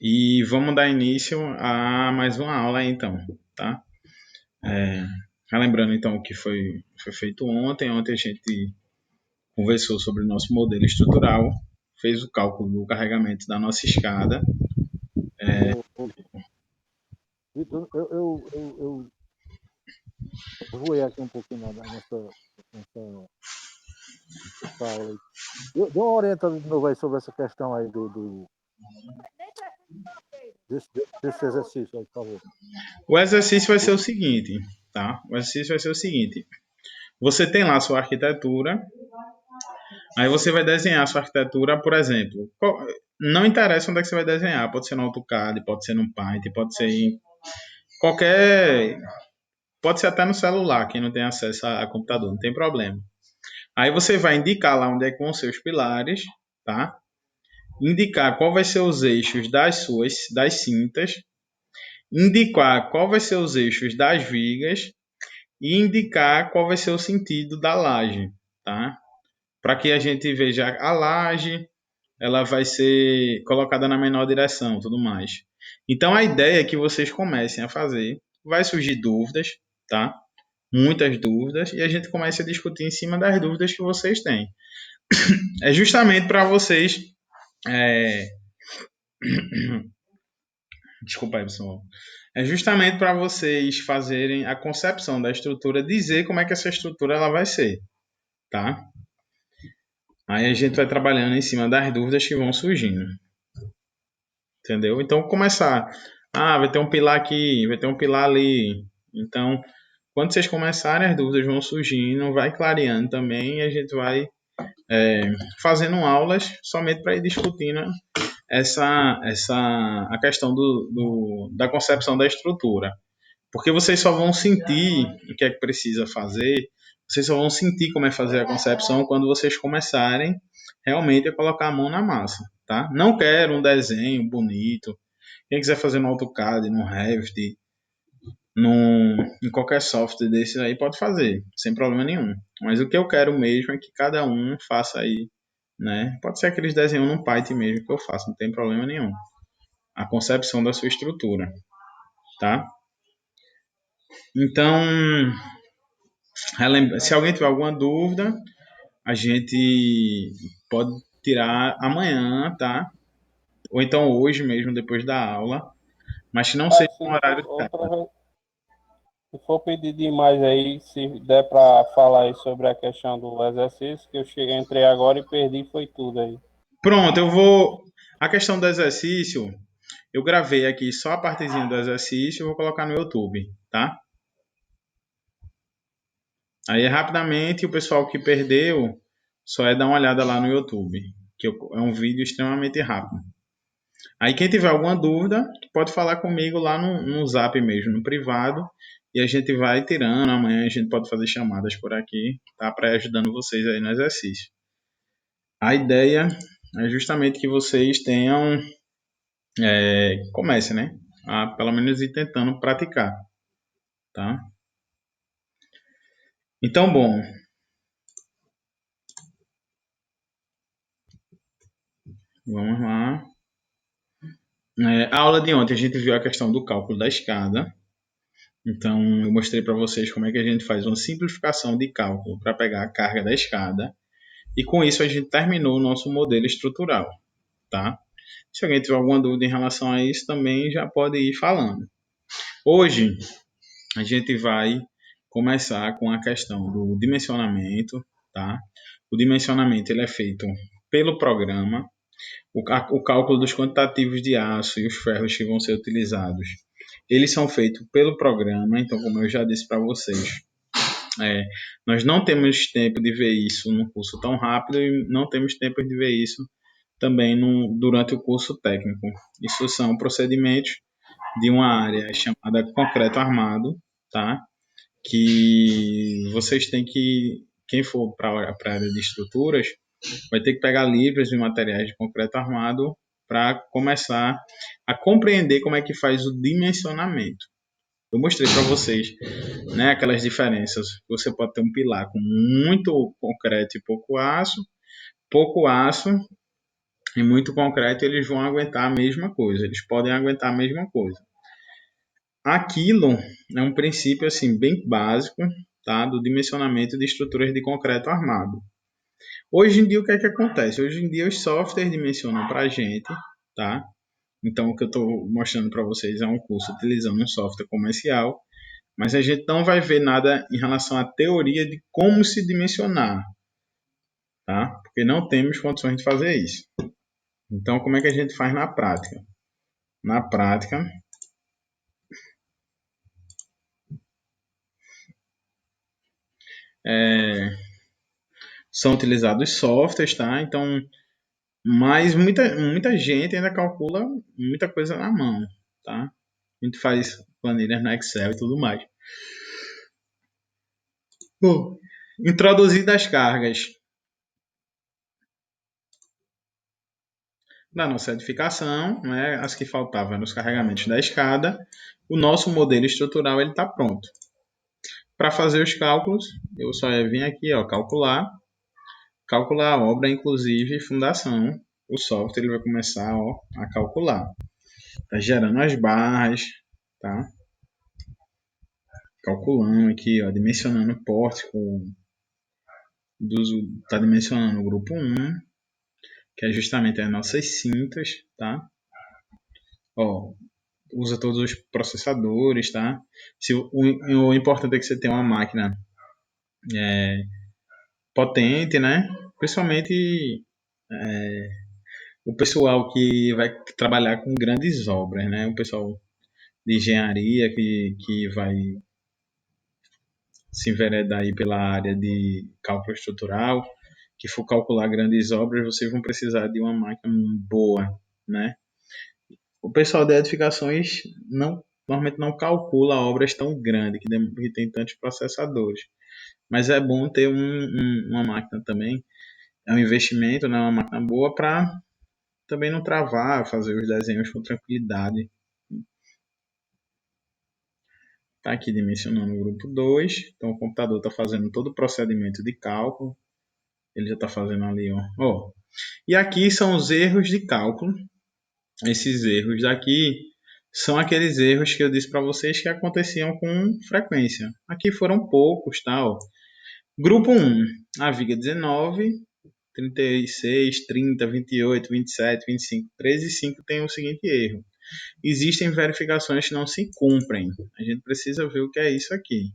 E vamos dar início a mais uma aula aí, então, tá? Relembrando então o que foi feito ontem. Ontem a gente conversou sobre o nosso modelo estrutural, fez o cálculo do carregamento da nossa escada. Ô, Vitor, eu voei aqui um pouquinho nessa aula aí. Dê uma orientada de novo aí sobre essa questão aí desse exercício aí, por favor. O exercício vai ser o seguinte, tá? O exercício vai ser o seguinte. Você tem lá a sua arquitetura, aí você vai desenhar a sua arquitetura, por exemplo. Não interessa onde é que você vai desenhar, pode ser no AutoCAD, pode ser no Paint, pode ser em qualquer. Pode ser até no celular, quem não tem acesso a computador, não tem problema. Aí você vai indicar lá onde é que vão ser os pilares, tá? Indicar qual vai ser os eixos das cintas, indicar qual vai ser os eixos das vigas e indicar qual vai ser o sentido da laje, tá? Para que a gente veja a laje, ela vai ser colocada na menor direção, tudo mais. Então a ideia é que vocês comecem a fazer, vai surgir dúvidas, tá? Muitas dúvidas e a gente comece a discutir em cima das dúvidas que vocês têm. É justamente para vocês. É... Desculpa aí, pessoal. É justamente para vocês fazerem a concepção da estrutura, dizer como é que essa estrutura ela vai ser, tá? Aí a gente vai trabalhando em cima das dúvidas que vão surgindo, entendeu? Então começar, vai ter um pilar aqui, vai ter um pilar ali. Então, quando vocês começarem, as dúvidas vão surgindo, vai clareando também, e a gente vai fazendo aulas somente para ir discutindo a questão da concepção da estrutura. Porque vocês só vão sentir o que é que precisa fazer, vocês só vão sentir como é fazer a concepção quando vocês começarem realmente a colocar a mão na massa, tá? Não quero um desenho bonito. Quem quiser fazer no AutoCAD, no Revit, em qualquer software desse aí pode fazer, sem problema nenhum. Mas o que eu quero mesmo é que cada um faça aí, né? Pode ser aqueles desenhos no Python mesmo que eu faço, não tem problema nenhum. A concepção da sua estrutura, tá? Então, se alguém tiver alguma dúvida, a gente pode tirar amanhã, tá? Ou então hoje mesmo, depois da aula. Mas que não seja Se um horário outra vez, se for pedir demais aí, se der para falar aí sobre a questão do exercício, que entrei agora e perdi, foi tudo aí. Pronto, eu vou. A questão do exercício, eu gravei aqui só a partezinha do exercício e vou colocar no YouTube, tá? Aí rapidamente o pessoal que perdeu só é dar uma olhada lá no YouTube, que é um vídeo extremamente rápido. Aí quem tiver alguma dúvida, pode falar comigo lá no Zap mesmo, no privado, e a gente vai tirando. Amanhã a gente pode fazer chamadas por aqui, tá? Para ir ajudando vocês aí no exercício. A ideia é justamente que vocês tenham, comecem, né? A pelo menos ir tentando praticar, tá? Então, bom, vamos lá. A aula de ontem a gente viu a questão do cálculo da escada. Então, eu mostrei para vocês como é que a gente faz uma simplificação de cálculo para pegar a carga da escada. E com isso a gente terminou o nosso modelo estrutural, tá? Se alguém tiver alguma dúvida em relação a isso, também já pode ir falando. Hoje a gente vai começar com a questão do dimensionamento, tá? O dimensionamento ele é feito pelo programa. O cálculo dos quantitativos de aço e os ferros que vão ser utilizados, eles são feitos pelo programa. Então, como eu já disse para vocês, nós não temos tempo de ver isso no curso tão rápido e não temos tempo de ver isso também durante o curso técnico. Isso são procedimentos de uma área chamada concreto armado, tá? Que vocês têm que, quem for para a área de estruturas, vai ter que pegar livros e materiais de concreto armado para começar a compreender como é que faz o dimensionamento. Eu mostrei para vocês, né, aquelas diferenças. Você pode ter um pilar com muito concreto e pouco aço e muito concreto, eles vão aguentar a mesma coisa, eles podem aguentar a mesma coisa. Aquilo é um princípio assim bem básico, tá, do dimensionamento de estruturas de concreto armado. Hoje em dia, o que é que acontece? Hoje em dia, os softwares dimensionam para a gente, tá? Então, o que eu estou mostrando para vocês é um curso utilizando um software comercial, mas a gente não vai ver nada em relação à teoria de como se dimensionar, tá? Porque não temos condições de fazer isso. Então, como é que a gente faz na prática? Na prática, são utilizados softwares, tá? Então, mas muita gente ainda calcula muita coisa na mão, tá? A gente faz planilhas no Excel e tudo mais. Bom, introduzir as cargas da nossa edificação, né, as que faltavam nos carregamentos da escada, o nosso modelo estrutural está pronto. Para fazer os cálculos, eu só ia vir aqui, ó, calcular a obra, inclusive fundação. O software ele vai começar, ó, a calcular. Tá gerando as barras, tá? Calculando aqui, ó, dimensionando o pórtico, tá dimensionando o grupo 1, que é justamente as nossas cintas, tá? Ó, usa todos os processadores, tá? O importante é que você tenha uma máquina potente, né? Principalmente o pessoal que vai trabalhar com grandes obras, né? O pessoal de engenharia que vai se enveredar aí pela área de cálculo estrutural, que for calcular grandes obras, vocês vão precisar de uma máquina boa, né? O pessoal de edificações normalmente não calcula obras tão grandes, que tem tantos processadores. Mas é bom ter uma máquina também. É um investimento, né? Uma máquina boa para também não travar, fazer os desenhos com tranquilidade. Está aqui dimensionando o grupo 2. Então o computador está fazendo todo o procedimento de cálculo. Ele já está fazendo ali, ó. E aqui são os erros de cálculo. Esses erros daqui são aqueles erros que eu disse para vocês que aconteciam com frequência. Aqui foram poucos, tá? Ó. Grupo 1, a viga 19, 36, 30, 28, 27, 25, 13 e 5 tem o seguinte erro. Existem verificações que não se cumprem. A gente precisa ver o que é isso aqui.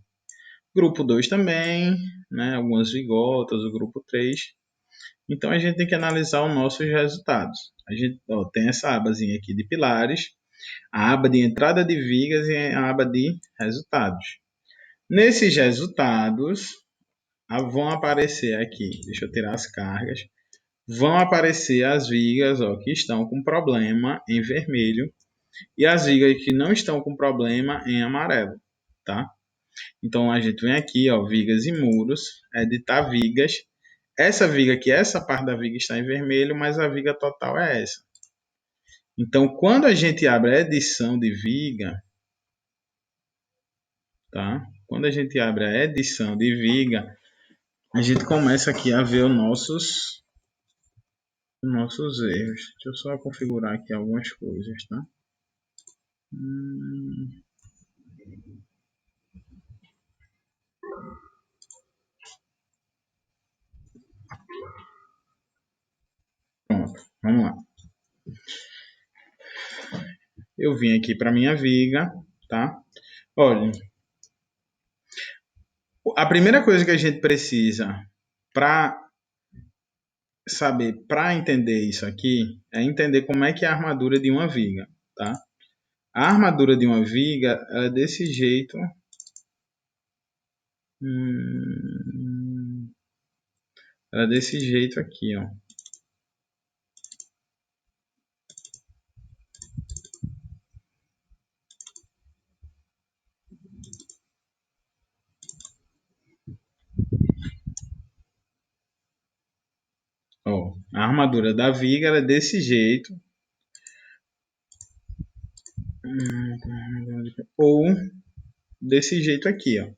Grupo 2 também, né? Algumas vigotas, o grupo 3. Então a gente tem que analisar os nossos resultados. A gente tem essa abazinha aqui de pilares, a aba de entrada de vigas e a aba de resultados. Nesses resultados, vão aparecer aqui, deixa eu tirar as cargas, vão aparecer as vigas que estão com problema em vermelho e as vigas que não estão com problema em amarelo, tá? Então a gente vem aqui, vigas e muros, editar vigas. Essa viga aqui, essa parte da viga está em vermelho, mas a viga total é essa. Então, quando a gente abre a edição de viga, tá? Quando a gente abre a edição de viga, a gente começa aqui a ver os nossos erros. Deixa eu só configurar aqui algumas coisas, tá? Pronto, vamos lá. Eu vim aqui para minha viga, tá? Olha, a primeira coisa que a gente precisa para saber, para entender isso aqui, é entender como é que é a armadura de uma viga, tá? A armadura de uma viga é desse jeito. Ela é desse jeito aqui, ó. Ó, a armadura da viga ela é desse jeito. Ou desse jeito aqui, ó.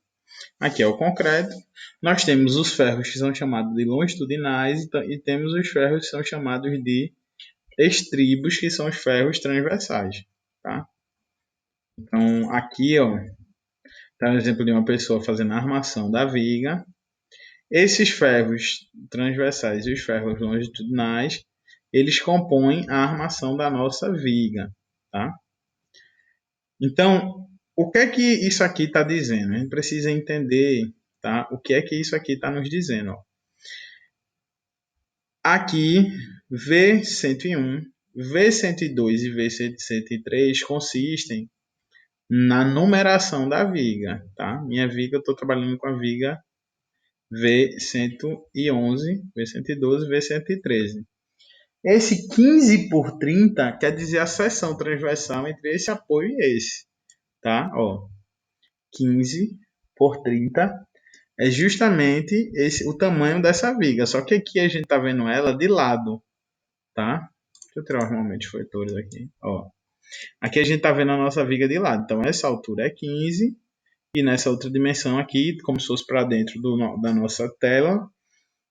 Aqui é o concreto. Nós temos os ferros que são chamados de longitudinais e temos os ferros que são chamados de estribos, que são os ferros transversais, tá? Então, aqui, ó, tá um exemplo de uma pessoa fazendo a armação da viga. Esses ferros transversais e os ferros longitudinais, eles compõem a armação da nossa viga, tá? Então, o que é que isso aqui está dizendo? A gente precisa entender, tá? O que é que isso aqui está nos dizendo, ó. Aqui, V101, V102 e V103 consistem na numeração da viga, tá? Minha viga, eu estou trabalhando com a viga V111, V112, V113. Esse 15 por 30 quer dizer a seção transversal entre esse apoio e esse, tá? Ó, 15 por 30 é justamente o tamanho dessa viga, só que aqui a gente está vendo ela de lado, tá? Deixa eu tirar os momentos fletores aqui, ó. Aqui a gente está vendo a nossa viga de lado, então essa altura é 15 e nessa outra dimensão aqui, como se fosse para dentro da nossa tela,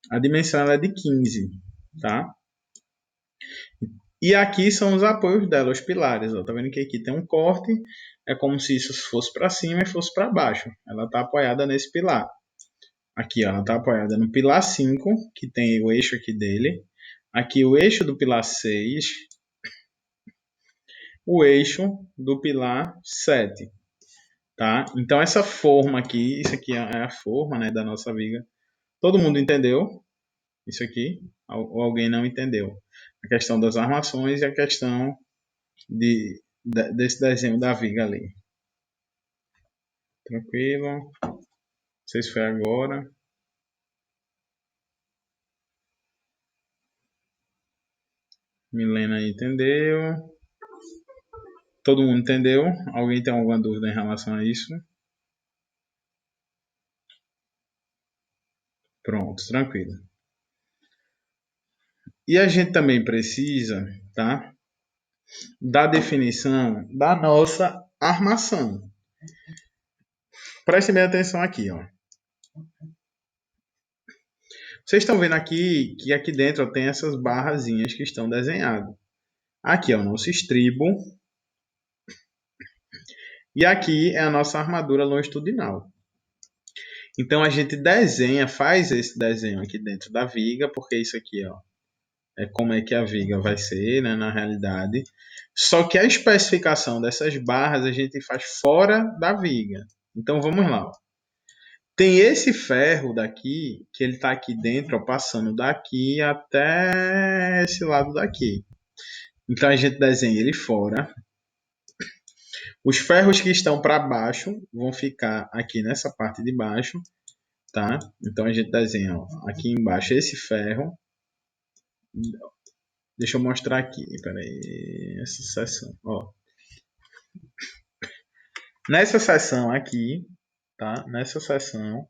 a dimensão ela é de 15, tá? E aqui são os apoios dela, os pilares, ó. Tá vendo que aqui tem um corte, é como se isso fosse para cima e fosse para baixo. Ela está apoiada nesse pilar. Aqui, ó, ela está apoiada no pilar 5, que tem o eixo aqui dele. Aqui o eixo do pilar 6, o eixo do pilar 7, tá? Então essa forma aqui, isso aqui é a forma, né, da nossa viga. Todo mundo entendeu isso aqui? Ou alguém não entendeu? A questão das armações e a questão desse desenho da viga ali. Tranquilo? Não sei se foi agora. Milena entendeu. Todo mundo entendeu? Alguém tem alguma dúvida em relação a isso? Pronto, tranquilo. E a gente também precisa, tá, da definição da nossa armação. Prestem bem atenção aqui, ó. Vocês estão vendo aqui que aqui dentro ó, tem essas barrazinhas que estão desenhadas. Aqui é o nosso estribo. E aqui é a nossa armadura longitudinal. Então a gente desenha, faz esse desenho aqui dentro da viga, porque isso aqui ó, é como é que a viga vai ser, né, na realidade. Só que a especificação dessas barras a gente faz fora da viga. Então vamos lá. Ó. Tem esse ferro daqui, que ele está aqui dentro, ó, passando daqui até esse lado daqui. Então a gente desenha ele fora. Os ferros que estão para baixo vão ficar aqui nessa parte de baixo, tá? Então a gente desenha ó, aqui embaixo esse ferro. Deixa eu mostrar aqui, peraí, essa seção, ó. Nessa seção aqui, tá? Nessa seção,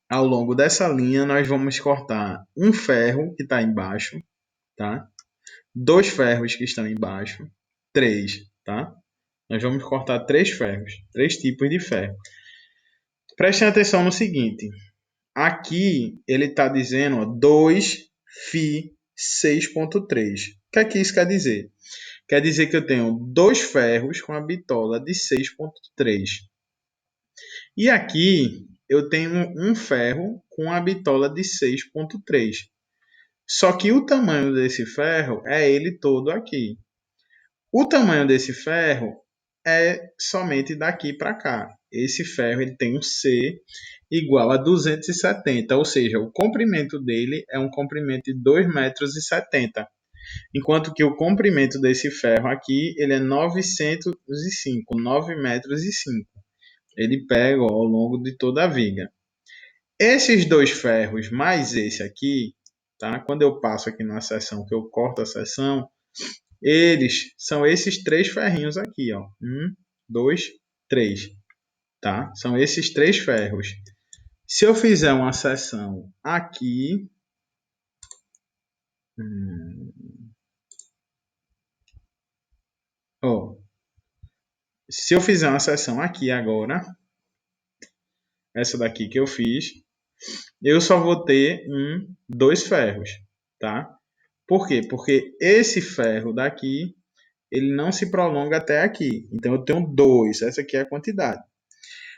ao longo dessa linha, nós vamos cortar um ferro que está embaixo, tá? Dois ferros que estão embaixo, três, tá? Nós vamos cortar três ferros, três tipos de ferro. Prestem atenção no seguinte, aqui ele está dizendo ó, 2 Fi 6.3. O que é que isso quer dizer? Quer dizer que eu tenho dois ferros com a bitola de 6.3. E aqui eu tenho um ferro com a bitola de 6.3. Só que o tamanho desse ferro é ele todo aqui. O tamanho desse ferro é somente daqui para cá. Esse ferro ele tem um C igual a 270, ou seja, o comprimento dele é um comprimento de 2,70 m, enquanto que o comprimento desse ferro aqui ele é 905, 9,05 metros. Ele pega ó, ao longo de toda a viga. Esses dois ferros mais esse aqui, tá? Quando eu passo aqui na seção, que eu corto a seção, eles são esses três ferrinhos aqui, ó. 1, 2, 3, tá? São esses três ferros. Se eu fizer uma seção aqui, ó, se eu fizer uma seção aqui agora, essa daqui que eu fiz, eu só vou ter dois ferros, tá? Por quê? Porque esse ferro daqui, ele não se prolonga até aqui. Então, eu tenho 2. Essa aqui é a quantidade.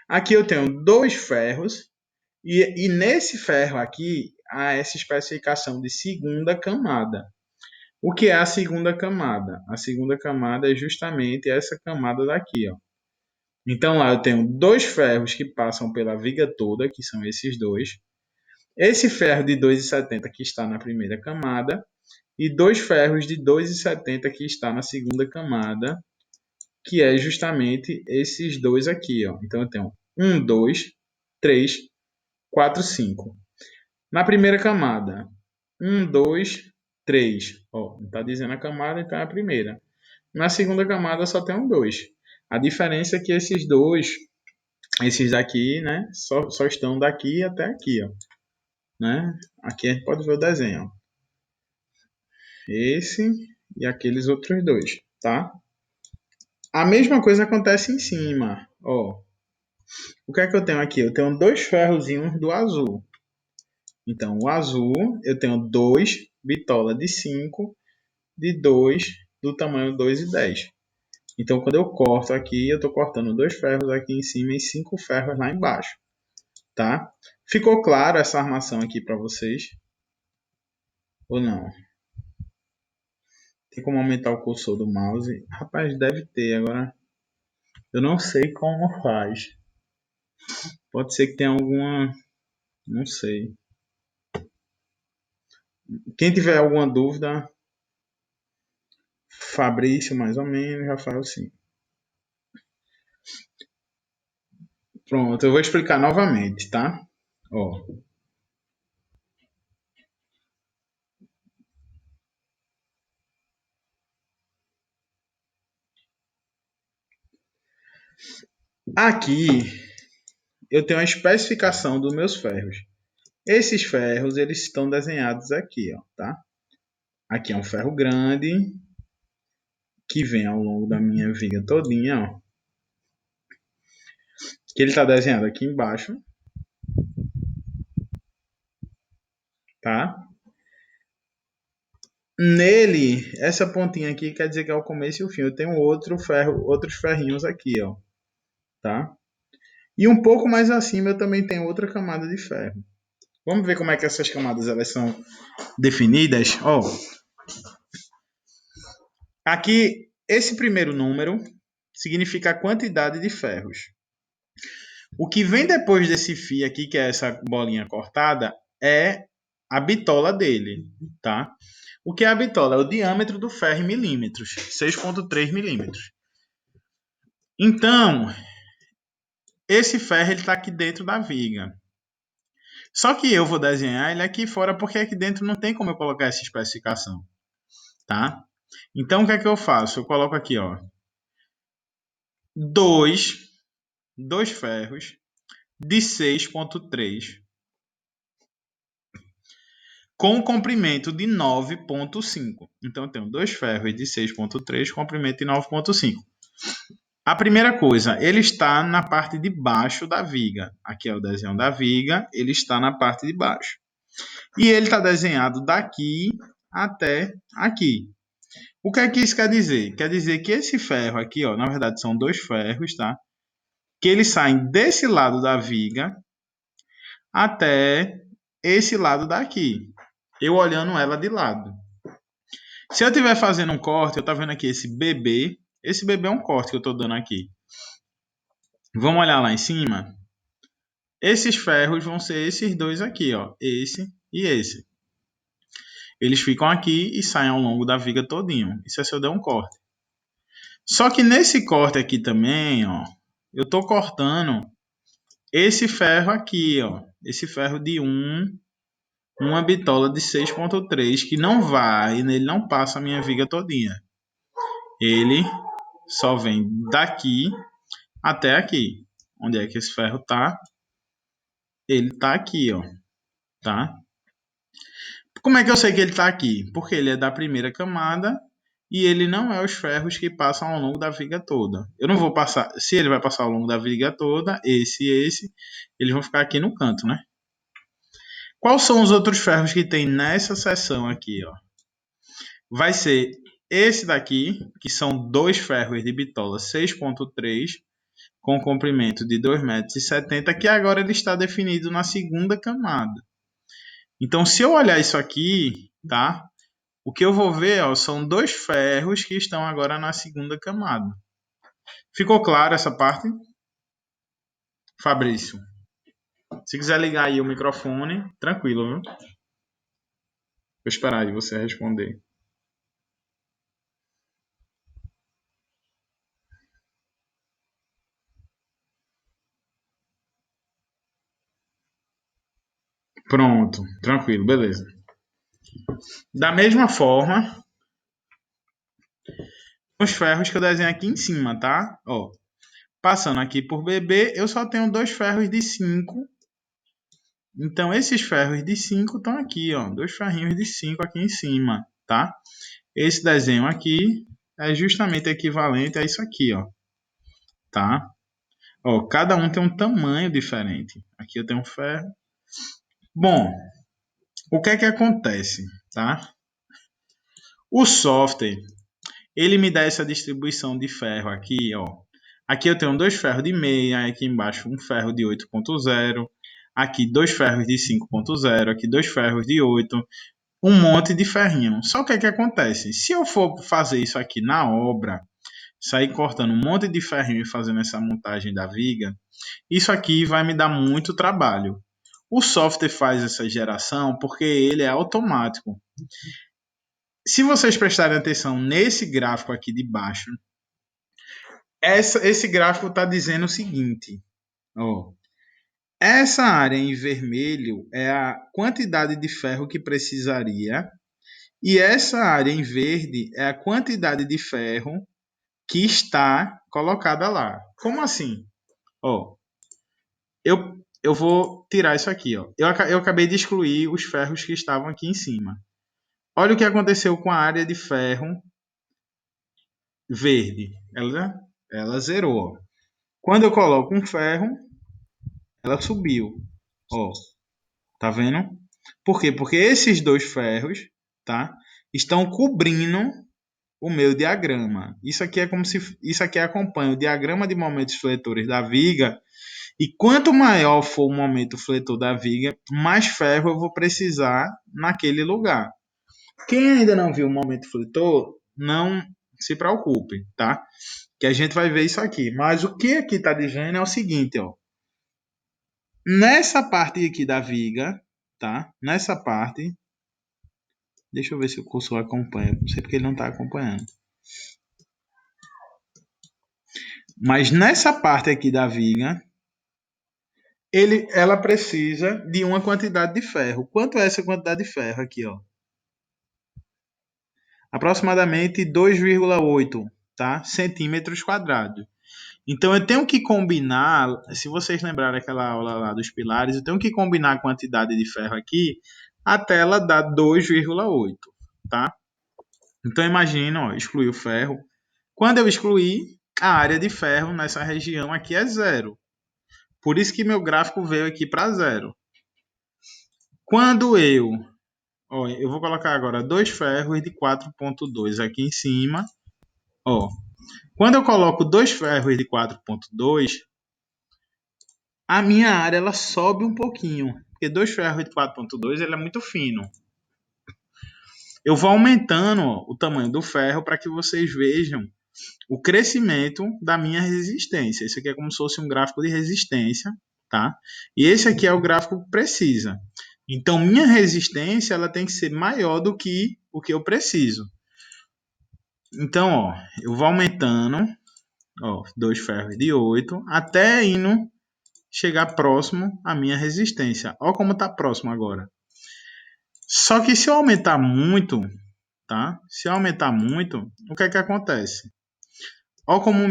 Aqui eu tenho 2 ferros. E nesse ferro aqui, há essa especificação de segunda camada. O que é a segunda camada? A segunda camada é justamente essa camada daqui, ó. Então lá eu tenho 2 ferros que passam pela viga toda, que são esses dois. Esse ferro de 2,70 que está na primeira camada e 2 ferros de 2,70 que está na segunda camada, que é justamente esses dois aqui, ó. Então eu tenho 1, 2, 3, 4, 5. Na primeira camada, 1, 2, 3. Ó, está dizendo a camada, então é a primeira. Na segunda camada só tem um 2. A diferença é que esses dois, esses daqui, né, só estão daqui até aqui, ó. Né? Aqui a gente pode ver o desenho, ó. Esse e aqueles outros dois, tá? A mesma coisa acontece em cima, ó. O que é que eu tenho aqui? Eu tenho 2 ferrozinhos do azul. Então, o azul, eu tenho 2 bitolas de 5 de 2 do tamanho 2,10. Então, quando eu corto aqui, eu estou cortando 2 ferros aqui em cima e 5 ferros lá embaixo, tá? Ficou claro essa armação aqui para vocês? Ou não? Tem como aumentar o cursor do mouse? Rapaz, deve ter. Agora, eu não sei como faz. Pode ser que tenha alguma... Não sei. Quem tiver alguma dúvida, Fabrício, mais ou menos, Rafael, sim. Pronto, eu vou explicar novamente, tá? Ó. Aqui, eu tenho a especificação dos meus ferros. Esses ferros, eles estão desenhados aqui, ó, tá? Aqui é um ferro grande, que vem ao longo da minha viga todinha, ó. Que ele está desenhado aqui embaixo, tá? Nele, essa pontinha aqui quer dizer que é o começo e o fim. Eu tenho outros ferrinhos aqui, ó, tá? E um pouco mais acima eu também tenho outra camada de ferro. Vamos ver como é que essas camadas elas são definidas, ó. Aqui, esse primeiro número significa a quantidade de ferros. O que vem depois desse fio aqui, que é essa bolinha cortada, é a bitola dele, tá? O que é a bitola? É o diâmetro do ferro em milímetros, 6,3 milímetros. Então, esse ferro está aqui dentro da viga. Só que eu vou desenhar ele aqui fora porque aqui dentro não tem como eu colocar essa especificação, tá? Então, o que é que eu faço? Eu coloco aqui, ó, dois ferros de 6,3 com um comprimento de 9,5. Então, eu tenho 2 ferros de 6,3, comprimento de 9,5. A primeira coisa, ele está na parte de baixo da viga. Aqui é o desenho da viga, ele está na parte de baixo. E ele está desenhado daqui até aqui. O que é que isso quer dizer? Quer dizer que esse ferro aqui, ó, na verdade são 2 ferros, tá? Que eles saem desse lado da viga até esse lado daqui. Eu olhando ela de lado. Se eu estiver fazendo um corte, eu estou vendo aqui esse bebê. Esse bebê é um corte que eu estou dando aqui. Vamos olhar lá em cima? Esses ferros vão ser esses dois aqui, ó. Esse e esse. Eles ficam aqui e saem ao longo da viga todinho. Isso é se eu der um corte. Só que nesse corte aqui também, ó, eu estou cortando esse ferro aqui, ó. Esse ferro de uma bitola de 6,3 que não vai, ele não passa a minha viga todinha. Ele só vem daqui até aqui. Onde é que esse ferro tá? Ele tá aqui, ó, tá? Como é que eu sei que ele tá aqui? Porque ele é da primeira camada e ele não é os ferros que passam ao longo da viga toda. Eu não vou passar, se ele vai passar ao longo da viga toda, esse e esse, eles vão ficar aqui no canto, né? Quais são os outros ferros que tem nessa seção aqui, ó? vai ser esse daqui, que são 2 ferros de bitola 6.3, com comprimento de 2,70 m, que agora ele está definido na segunda camada. Então, se eu olhar isso aqui, tá? O que eu vou ver, ó, são 2 ferros que estão agora na segunda camada. Ficou claro essa parte? Fabrício, se quiser ligar aí o microfone, tranquilo, viu? Vou esperar aí você responder. Pronto, tranquilo, beleza. Da mesma forma, os ferros que eu desenho aqui em cima, tá? Ó, passando aqui por BB, eu só tenho 2 ferros de 5. Então, esses ferros de 5 estão aqui, ó. 2 ferrinhos de 5 aqui em cima, tá? Esse desenho aqui é justamente equivalente a isso aqui, ó. Tá? Ó, cada um tem um tamanho diferente. Aqui eu tenho um ferro. Bom, o que é que acontece, tá? O software, ele me dá essa distribuição de ferro aqui, ó. Aqui eu tenho 2 ferros de meia, aqui embaixo um ferro de 8.0, aqui 2 ferros de 5.0, aqui 2 ferros de 8, um monte de ferrinho. Só que o que acontece? Se eu for fazer isso aqui na obra, sair cortando um monte de ferrinho e fazendo essa montagem da viga, isso aqui vai me dar muito trabalho. O software faz essa geração porque ele é automático. Se vocês prestarem atenção nesse gráfico aqui de baixo, esse gráfico está dizendo o seguinte, ó, essa área em vermelho é a quantidade de ferro que precisaria e essa área em verde é a quantidade de ferro que está colocada lá. Como assim? Ó, eu vou tirar isso aqui. Ó. Eu acabei de excluir os ferros que estavam aqui em cima. Olha o que aconteceu com a área de ferro verde. Ela zerou. Ó. Quando eu coloco um ferro, ela subiu. Ó, tá vendo? Por quê? Porque esses 2 ferros, tá, estão cobrindo o meu diagrama. Isso aqui acompanha o diagrama de momentos fletores da viga. E quanto maior for o momento fletor da viga, mais ferro eu vou precisar naquele lugar. Quem ainda não viu o momento fletor, não se preocupe, tá? Que a gente vai ver isso aqui. Mas o que aqui está dizendo é o seguinte, ó. Nessa parte aqui da viga, tá? Nessa parte, deixa eu ver se o cursor acompanha. Não sei porque ele não está acompanhando. Mas nessa parte aqui da viga, ela precisa de uma quantidade de ferro. Quanto é essa quantidade de ferro aqui, ó? Aproximadamente 2,8, tá? Centímetros quadrados. Então eu tenho que combinar, se vocês lembrarem aquela aula lá dos pilares, eu tenho que combinar a quantidade de ferro aqui até ela dar 2,8, tá? Então imagina, ó, excluir o ferro. Quando eu excluir, a área de ferro nessa região aqui é 0. Por isso que meu gráfico veio aqui para 0. Quando eu vou colocar agora 2 ferros de 4.2 aqui em cima. Ó, quando eu coloco 2 ferros de 4.2, a minha área ela sobe um pouquinho. Porque 2 ferros de 4.2 ele é muito fino. Eu vou aumentando o tamanho do ferro para que vocês vejam o crescimento da minha resistência. Isso aqui é como se fosse um gráfico de resistência, tá? E esse aqui é o gráfico que precisa. Então, minha resistência ela tem que ser maior do que o que eu preciso. Então, ó, eu vou aumentando, ó, 2 ferros de 8, até indo chegar próximo à minha resistência. Ó como está próximo agora. Só que se eu aumentar muito, tá? Se eu aumentar muito, o que é que acontece? Ó como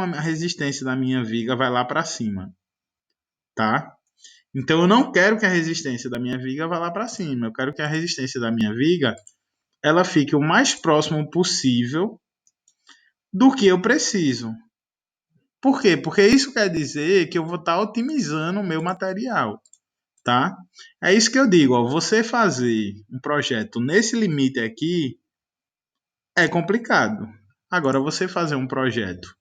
a resistência da minha viga vai lá para cima, tá? Então eu não quero que a resistência da minha viga vá lá para cima. Eu quero que a resistência da minha viga ela fique o mais próximo possível do que eu preciso. Por quê? Porque isso quer dizer que eu vou estar otimizando o meu material, tá? É isso que eu digo, ó, você fazer um projeto nesse limite aqui é complicado. Agora, você fazer um projeto,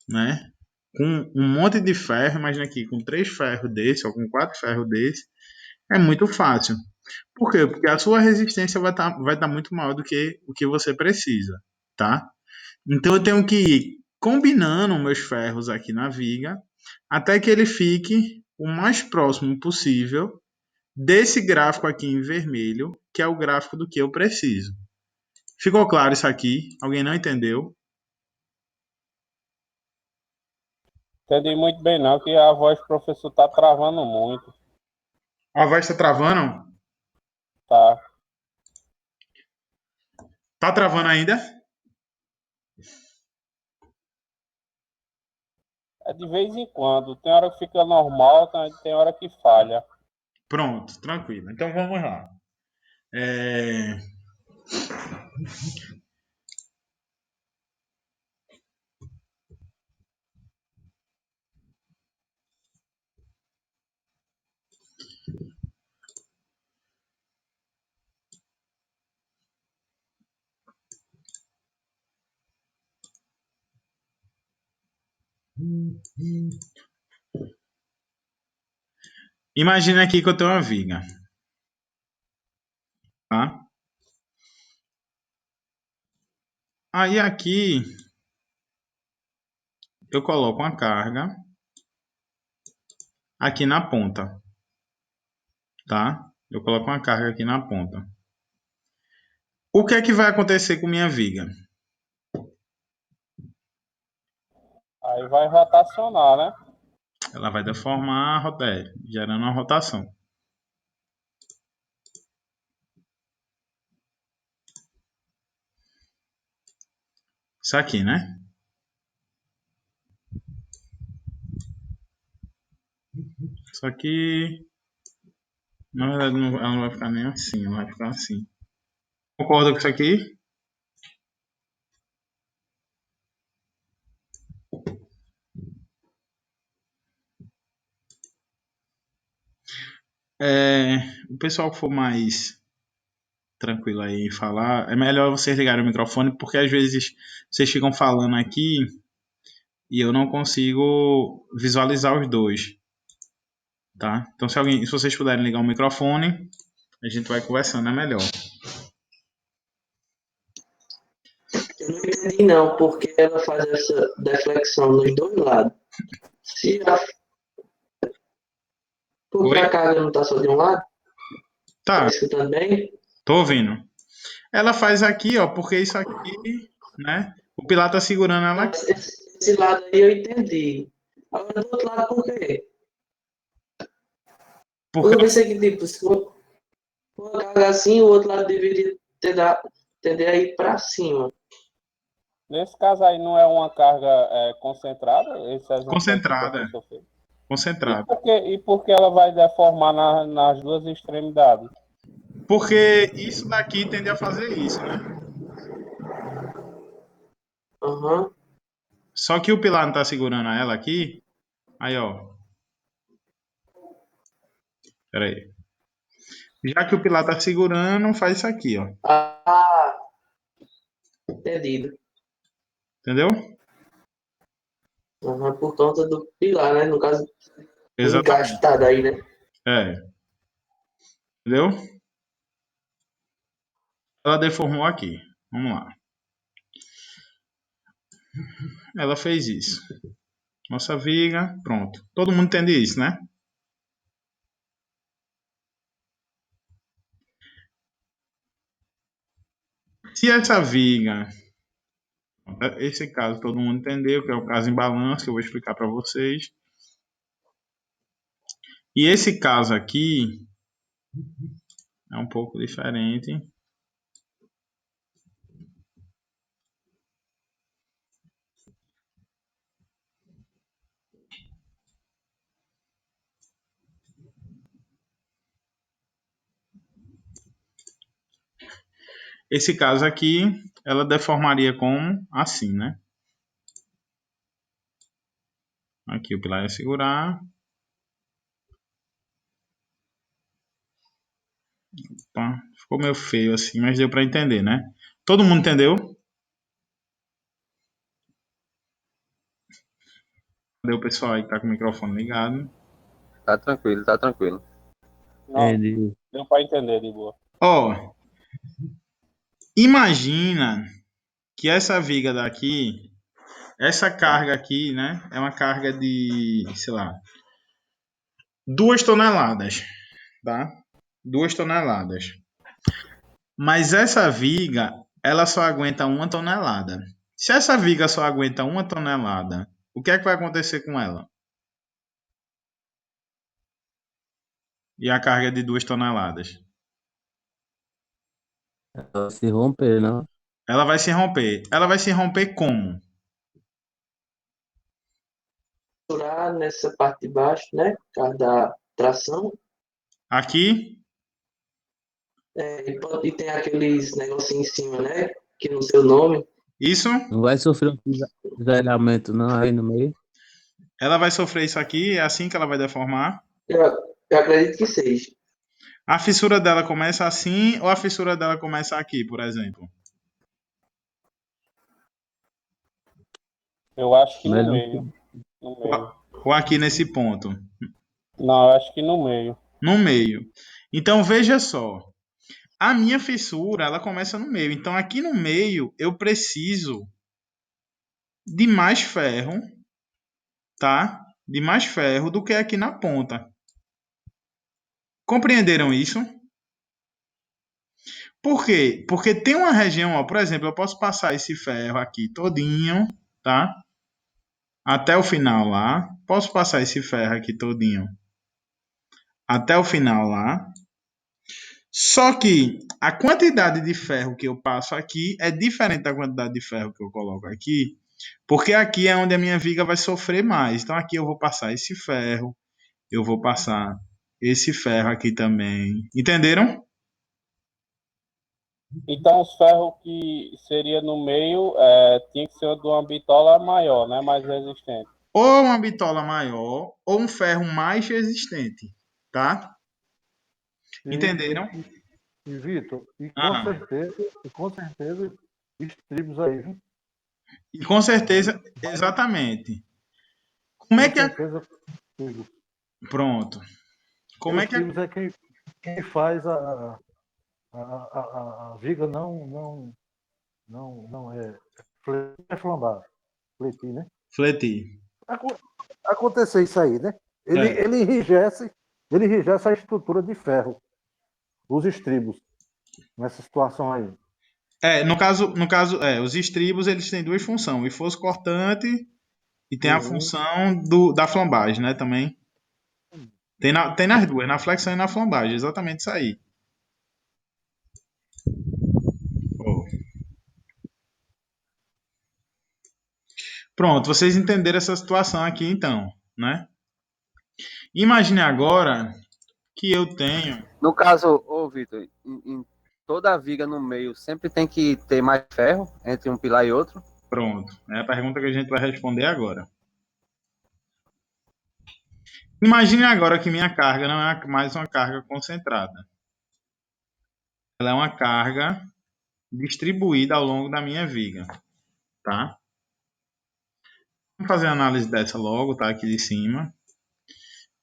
né? Com um monte de ferro, imagina aqui, com 3 ferros desse, ou com 4 ferros desse, é muito fácil. Por quê? Porque a sua resistência vai tá muito maior do que o que você precisa, tá? Então eu tenho que ir combinando meus ferros aqui na viga até que ele fique o mais próximo possível desse gráfico aqui em vermelho, que é o gráfico do que eu preciso. Ficou claro isso aqui? Alguém não entendeu? Entendi muito bem não, que a voz do professor tá travando muito, A voz está travando? tá? Tá travando ainda? É de vez em quando, tem hora que fica normal, tem hora que falha. Pronto, tranquilo. Então vamos lá. É, Imagina aqui que eu tenho uma viga, tá? Aí aqui eu coloco uma carga aqui na ponta, tá? Eu coloco uma carga aqui na ponta. O que é que vai acontecer com minha viga? Aí vai rotacionar, né? Ela vai deformar a rotélia, gerando uma rotação. Isso aqui, né? Isso aqui, na verdade, ela não vai ficar nem assim, ela vai ficar assim. Concorda com isso aqui? O pessoal que for mais tranquilo aí em falar, é melhor vocês ligarem o microfone, porque às vezes vocês ficam falando aqui e eu não consigo visualizar os dois, tá? Então se vocês puderem ligar o microfone, a gente vai conversando, é melhor. Eu não entendi não, porque ela faz essa deflexão nos dois lados. Se a, porque Oi? a carga não está só de um lado, tá Tá, escutando bem? tô ouvindo. Ela faz aqui, ó, porque isso aqui, né? O pilar tá segurando ela Não, aqui. esse lado aí eu entendi. Agora do outro lado por quê? Porque Porque eu pensei que tipo, se for uma carga assim, o outro lado deveria tender a ir para cima. Nesse caso aí não é uma carga concentrada, esse exemplo aí que o concentrada, professor fez. concentrada. E por que ela vai deformar nas duas extremidades? Porque isso daqui tende a fazer isso, né? Aham. Só que o pilar não tá segurando ela aqui. Aí, ó. Pera aí. Já que o pilar tá segurando, faz isso aqui, ó. Ah, entendido. Entendeu? Aham, por conta do pilar, né? No caso, Exatamente. engastado aí, né? É. Entendeu? Ela deformou aqui. Vamos lá. Ela fez isso. Nossa viga, pronto. Todo mundo entende isso, né? Se essa viga, esse caso todo mundo entendeu, que é o caso em balanço, que eu vou explicar para vocês. E esse caso aqui é um pouco diferente. Esse caso aqui, ela deformaria como assim, né? Aqui o pilar ia segurar. Opa, ficou meio feio assim, mas deu para entender, né? Todo mundo entendeu? Cadê o pessoal aí que tá com o microfone ligado? Tá tranquilo, tá tranquilo. Não, Entendi. deu para entender de boa. Ó, imagina que essa viga daqui, essa carga aqui, né? É uma carga de, sei lá, 2 toneladas, tá? 2 toneladas. Mas essa viga, ela só aguenta 1 tonelada. Se essa viga só aguenta 1 tonelada, o que é que vai acontecer com ela? E a carga é de 2 toneladas? Se romper, não? Ela vai se romper. Ela vai se romper como? Furar nessa parte de baixo, né? Por causa da tração. Aqui, E tem aqueles negocinhos em cima, né? Que não sei o nome. isso. Não vai sofrer um desalinhamento, não, aí no meio? Ela vai sofrer isso aqui, é assim que ela vai deformar. Eu, eu acredito que seja. A fissura dela começa assim ou a fissura dela começa aqui, por exemplo? Eu acho que no Melhor. meio. No meio. Ou aqui nesse ponto? Não, eu acho que no meio. No meio. Então veja só. A minha fissura, ela começa no meio. Então aqui no meio eu preciso de mais ferro, tá? De mais ferro do que aqui na ponta. Compreenderam isso? Por quê? Porque tem uma região, ó, por exemplo, eu posso passar esse ferro aqui todinho, tá? Até o final lá. Posso passar esse ferro aqui todinho até o final lá. Só que a quantidade de ferro que eu passo aqui é diferente da quantidade de ferro que eu coloco aqui, porque aqui é onde a minha viga vai sofrer mais. Então aqui eu vou passar esse ferro, eu vou passar esse ferro aqui também. Entenderam? Então, os ferros que seria no meio tinha que ser de uma bitola maior, né? Mais resistente. Ou uma bitola maior ou um ferro mais resistente, tá? Entenderam? E Vitor, Ah, e com certeza, estribos aí, viu? e com certeza, exatamente. Como é Com que é? certeza, estribos. Pronto. Como é que é? Estribos é quem faz a viga não é flambar, fletir, né? Fletir. Acontecer isso aí, né? É. Ele enrijece a estrutura de ferro, os estribos, nessa situação aí. No caso, os estribos eles têm duas funções, o fosso cortante e tem a Uhum. função da flambagem, né, também. Tem nas duas, na flexão e na flambagem, exatamente isso aí. Ó. Pronto, vocês entenderam essa situação aqui então, né? Imagine agora que eu tenho, No caso, ô Vitor, em toda a viga no meio sempre tem que ter mais ferro entre um pilar e outro. pronto, é a pergunta que a gente vai responder agora. Imagine agora que minha carga não é mais uma carga concentrada. Ela é uma carga distribuída ao longo da minha viga, tá? Vamos fazer a análise dessa logo, tá? Aqui de cima.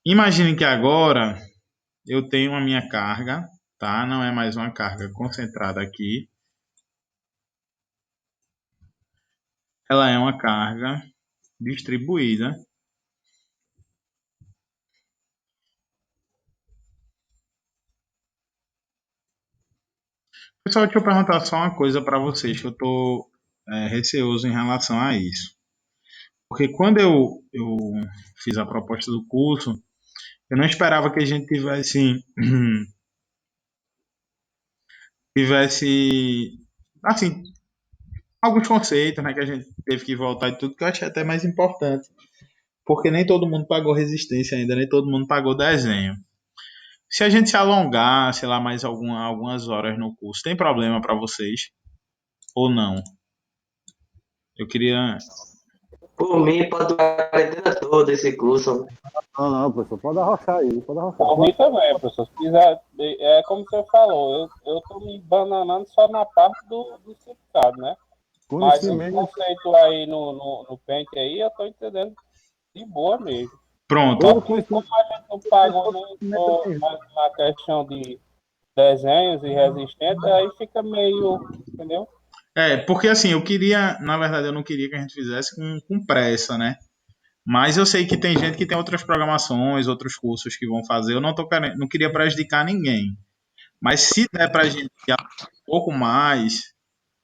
Imagine que agora eu tenho a minha carga, tá? Não é mais uma carga concentrada aqui. Ela é uma carga distribuída. Pessoal, deixa eu perguntar só uma coisa para vocês, que eu tô receoso em relação a isso. Porque quando eu fiz a proposta do curso, eu não esperava que a gente tivesse assim, alguns conceitos, né, que a gente teve que voltar e tudo, que eu achei até mais importante. Porque nem todo mundo pagou resistência ainda, nem todo mundo pagou desenho. Se a gente se alongar, sei lá, mais algumas horas no curso, tem problema para vocês? Ou não? Eu queria. Por mim, pode durar a quarentena toda esse curso. Não, professor, pode arrochar aí, pode arrochar. Por mim também, professor. Se quiser, é como você falou, eu tô me bananando só na parte do certificado, né? Mas o Conhecimento, conceito aí no Paint aí, eu tô entendendo de boa mesmo. Pronto. Só todo que conhecimento, como a gente não pagou conhecimento na questão de desenhos e resistência, aí fica meio, entendeu? Porque assim, eu queria, na verdade, eu não queria que a gente fizesse com pressa, né? Mas eu sei que tem gente que tem outras programações, outros cursos que vão fazer. Eu não tô querendo, não queria prejudicar ninguém. Mas se der pra gente ir um pouco mais,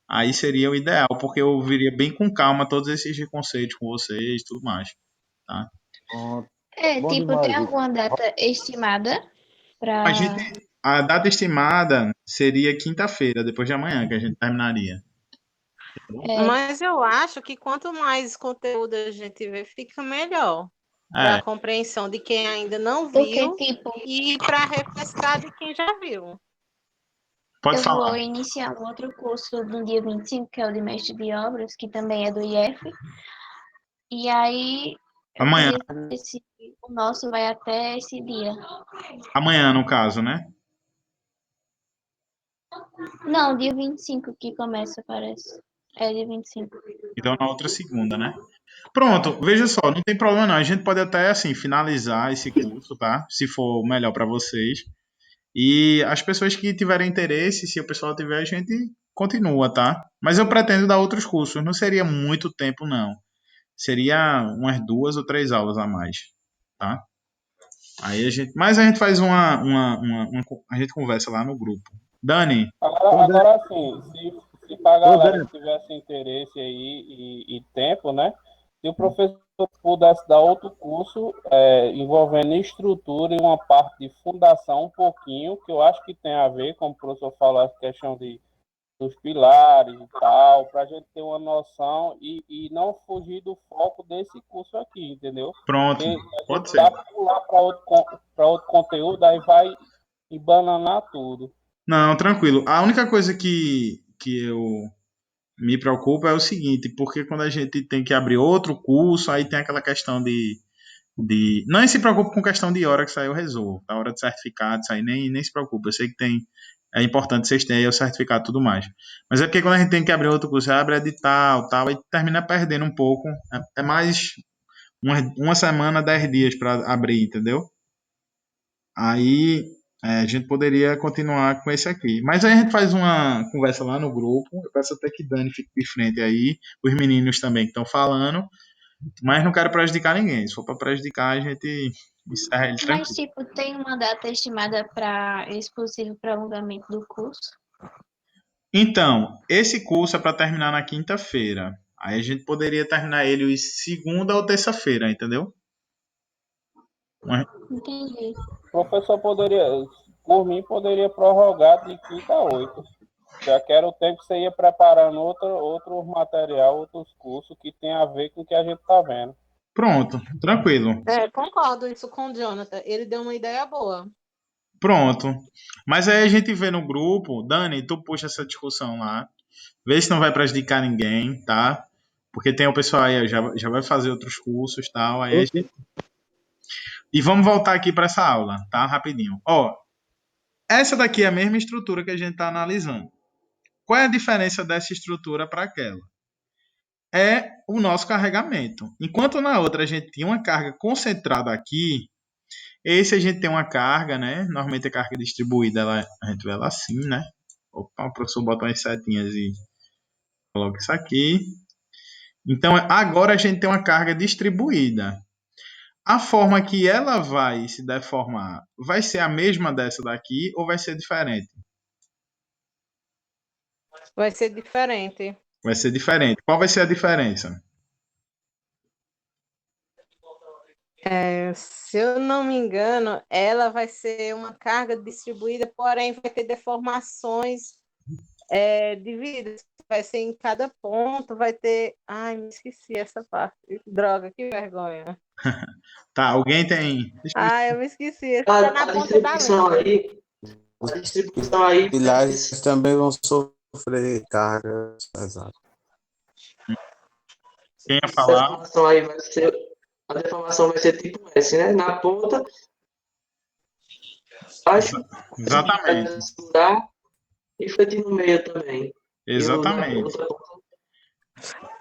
aí seria o ideal, porque eu viria bem com calma todos esses conceitos com vocês e tudo mais, tá? pronto. É, Bom tipo, tem demais, Vitor. alguma data estimada A pra. gente, a data estimada seria quinta-feira, depois de amanhã, que a gente terminaria. É, Mas eu acho que quanto mais conteúdo a gente vê, fica melhor para É, a compreensão de quem ainda não porque, viu tipo, e para refrescar de quem já viu. pode eu vou falar. iniciar um outro curso no dia 25, que é o de mestre de obras, que também é do IF. E aí eu Amanhã, queria saber se o nosso vai até esse dia. amanhã no caso, né? Não, dia 25 que começa, parece. É dia 25. Então na outra segunda, né? Pronto, veja só, não tem problema não. A gente pode até assim finalizar esse curso, tá? Se for melhor para vocês. E as pessoas que tiverem interesse, se o pessoal tiver, a gente continua, tá? Mas eu pretendo dar outros cursos. Não seria muito tempo, não. Seria umas 2 ou 3 aulas a mais, tá? Mas a gente faz a gente conversa lá no grupo. Dani, Ô, Dani, Agora sim, se para a ô, galera Dani, que tivesse interesse aí e tempo, né? Se o professor pudesse dar outro curso envolvendo estrutura e uma parte de fundação um pouquinho, que eu acho que tem a ver, como o professor falou, a questão dos pilares e tal, para a gente ter uma noção e não fugir do foco desse curso aqui, entendeu? pronto. Porque a Pode gente ser. dá pular para outro conteúdo, aí vai embananar tudo. Não, tranquilo. A única coisa que eu me preocupo é o seguinte, porque quando a gente tem que abrir outro curso, aí tem aquela questão de. Não se preocupe com questão de hora que sair eu resolvo. A hora de certificado, isso aí nem se preocupe. Eu sei que tem. É importante vocês terem aí o certificado e tudo mais. Mas é porque quando a gente tem que abrir outro curso, abre edital, tal, e termina perdendo um pouco. É mais uma semana, 10 dias para abrir, entendeu? Aí a gente poderia continuar com esse aqui. Mas aí a gente faz uma conversa lá no grupo. Eu peço até que Dani fique de frente aí. Os meninos também que estão falando. Mas não quero prejudicar ninguém. Se for para prejudicar, a gente encerra ele Mas, tranquilo. tipo, tem uma data estimada para esse possível prolongamento do curso? Então, esse curso é para terminar na quinta-feira. Aí a gente poderia terminar ele segunda ou terça-feira, entendeu? Entendi. O professor poderia, por mim, poderia prorrogar de quinta a 8. Já que era o tempo que você ia preparando outro material, outros cursos que tem a ver com o que a gente está vendo. Pronto, tranquilo. Concordo isso com o Jonathan. Ele deu uma ideia boa. Pronto. Mas aí a gente vê no grupo, Dani, tu puxa essa discussão lá. Vê se não vai prejudicar ninguém, tá? Porque tem o pessoal aí, ó, já vai fazer outros cursos e tal. Aí a gente... E vamos voltar aqui para essa aula, tá? Rapidinho. Ó, essa daqui é a mesma estrutura que a gente está analisando. Qual é a diferença dessa estrutura para aquela? É o nosso carregamento. Enquanto na outra a gente tinha uma carga concentrada aqui, esse a gente tem uma carga, né? Normalmente a carga distribuída, a gente vê ela assim, né? Opa, o professor bota umas setinhas e coloca isso aqui. Então, agora a gente tem uma carga distribuída. A forma que ela vai se deformar vai ser a mesma dessa daqui ou vai ser diferente? Vai ser diferente. Vai ser diferente. Qual vai ser a diferença? Se eu não me engano, ela vai ser uma carga distribuída, porém vai ter deformações divididas. Vai ser em cada ponto, vai ter. Ai, me esqueci essa parte. Droga, que vergonha. Tá, alguém tem. Ai, eu me esqueci. A, Está na a ponta da distribuição língua. aí, a distribuição aí, Pilares também vão sofrer cargas pesadas. Quem ia Essa falar? deformação aí vai ser. A deformação vai ser tipo S, né? Na ponta, baixo, vai Exatamente. segurar e fletir no meio também. E na Exatamente. outra ponta,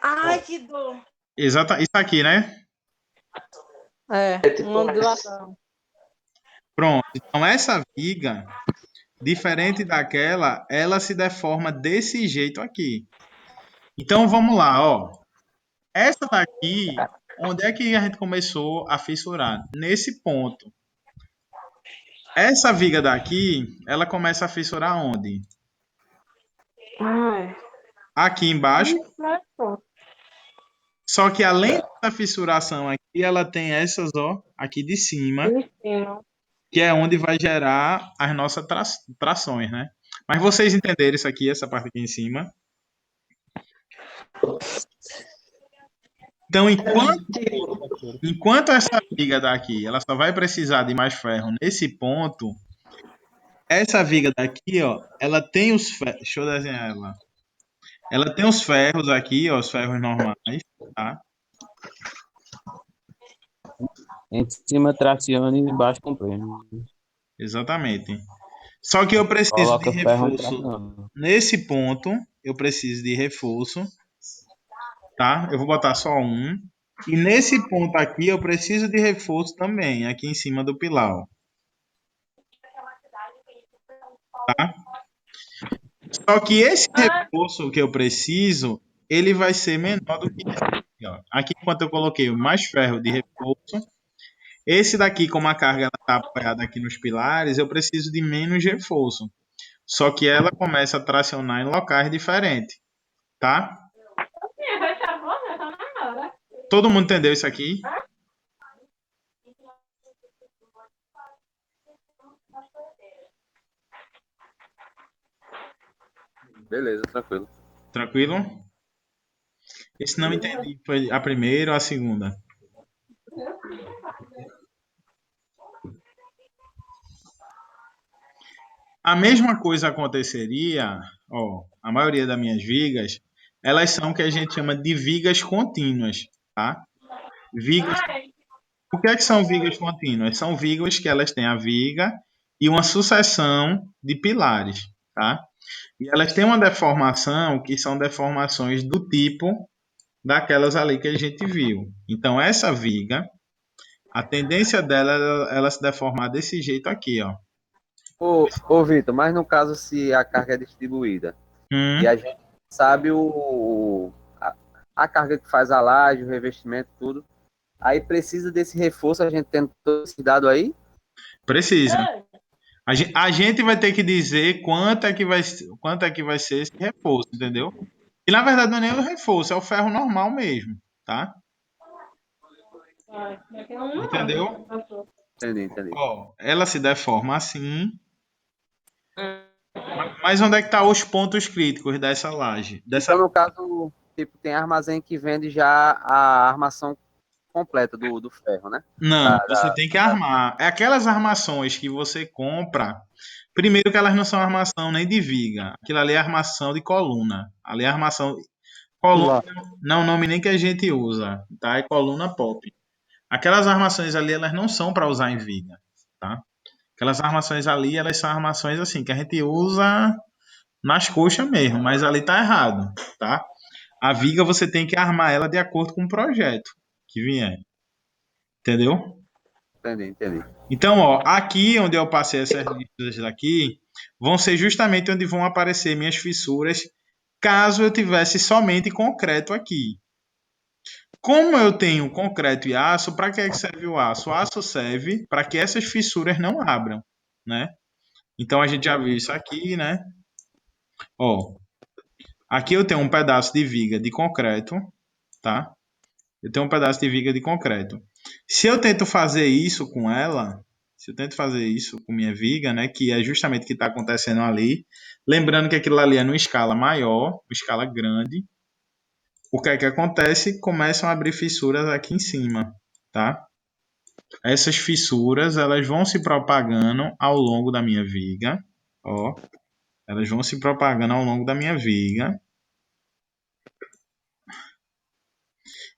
Ai, que dor. Isso aqui, né? É, é tipo uma um S. ondulação. Pronto. Então, essa viga, diferente daquela, ela se deforma desse jeito aqui. Então, vamos lá, ó. Essa daqui, onde é que a gente começou a fissurar? Nesse ponto. Essa viga daqui, ela começa a fissurar onde? Ai, Aqui embaixo. isso é bom. Só que além da fissuração aqui, ela tem essas, ó, aqui de cima, Em cima. que é onde vai gerar as nossas trações, né? Mas vocês entenderam isso aqui, essa parte aqui em cima? Então, enquanto essa viga daqui, ela só vai precisar de mais ferro nesse ponto, essa viga daqui, ó, ela tem os ferros, deixa eu desenhar ela. Ela tem os ferros aqui, ó, os ferros normais, tá? Em cima traciona e embaixo comprime. Exatamente. Só que eu preciso de Coloca ferro reforço tracionando. nesse ponto, eu preciso de reforço, tá? Eu vou botar só um. E nesse ponto aqui eu preciso de reforço também, aqui em cima do pilar, ó, tá? Só que esse reforço que eu preciso, ele vai ser menor do que esse aqui, ó. Aqui, enquanto eu coloquei mais ferro de reforço, esse daqui, como a carga está apoiada aqui nos pilares, eu preciso de menos reforço. Só que ela começa a tracionar em locais diferentes, tá? Todo mundo entendeu isso aqui? Beleza, tranquilo. Tranquilo? Esse não entendi. Foi a primeira ou a segunda? A mesma coisa aconteceria, ó, a maioria das minhas vigas, elas são o que a gente chama de vigas contínuas, tá? Vigas, o que é que são vigas contínuas? São vigas que elas têm a viga e uma sucessão de pilares, tá? E elas têm uma deformação que são deformações do tipo daquelas ali que a gente viu. Então essa viga, a tendência dela é ela se deformar desse jeito aqui, ó. Ô Vitor, mas no caso se a carga é distribuída e a gente sabe a carga que faz a laje, o revestimento, tudo, aí precisa desse reforço, a gente tendo todo esse dado aí? Precisa. A gente vai ter que dizer quanto é que vai ser esse reforço, entendeu? E na verdade não é nem o reforço, é o ferro normal mesmo, tá? Entendeu? Entendi. Ó, ela se deforma assim. Mas onde é que tá os pontos críticos dessa laje? Então, no caso, tipo, tem armazém que vende já a armação completa do ferro, né? Não, você tem que armar. É aquelas armações que você compra. Primeiro que elas não são armação nem de viga. Aquilo ali é armação de coluna. Ali é armação. Coluna não é o nome nem que a gente usa, tá? É coluna pop. Aquelas armações ali, elas não são para usar em viga, tá? Aquelas armações ali, elas são armações assim que a gente usa nas coxas mesmo, mas ali tá errado, tá? A viga você tem que armar ela de acordo com o projeto que vier. Entendeu? Entendi. Então, ó, aqui onde eu passei essas listas aqui, vão ser justamente onde vão aparecer minhas fissuras, caso eu tivesse somente concreto aqui. Como eu tenho concreto e aço, para que serve o aço? O aço serve para que essas fissuras não abram, né? Então a gente já viu isso aqui, né? Ó, aqui eu tenho um pedaço de viga de concreto, tá? Eu tenho um pedaço de viga de concreto. Se eu tento fazer isso com ela, se eu tento fazer isso com minha viga, né, que é justamente o que está acontecendo ali, lembrando que aquilo ali é numa escala maior, uma escala grande, o que é que acontece? Começam a abrir fissuras aqui em cima, tá? Essas fissuras, elas vão se propagando ao longo da minha viga, ó, elas vão se propagando ao longo da minha viga.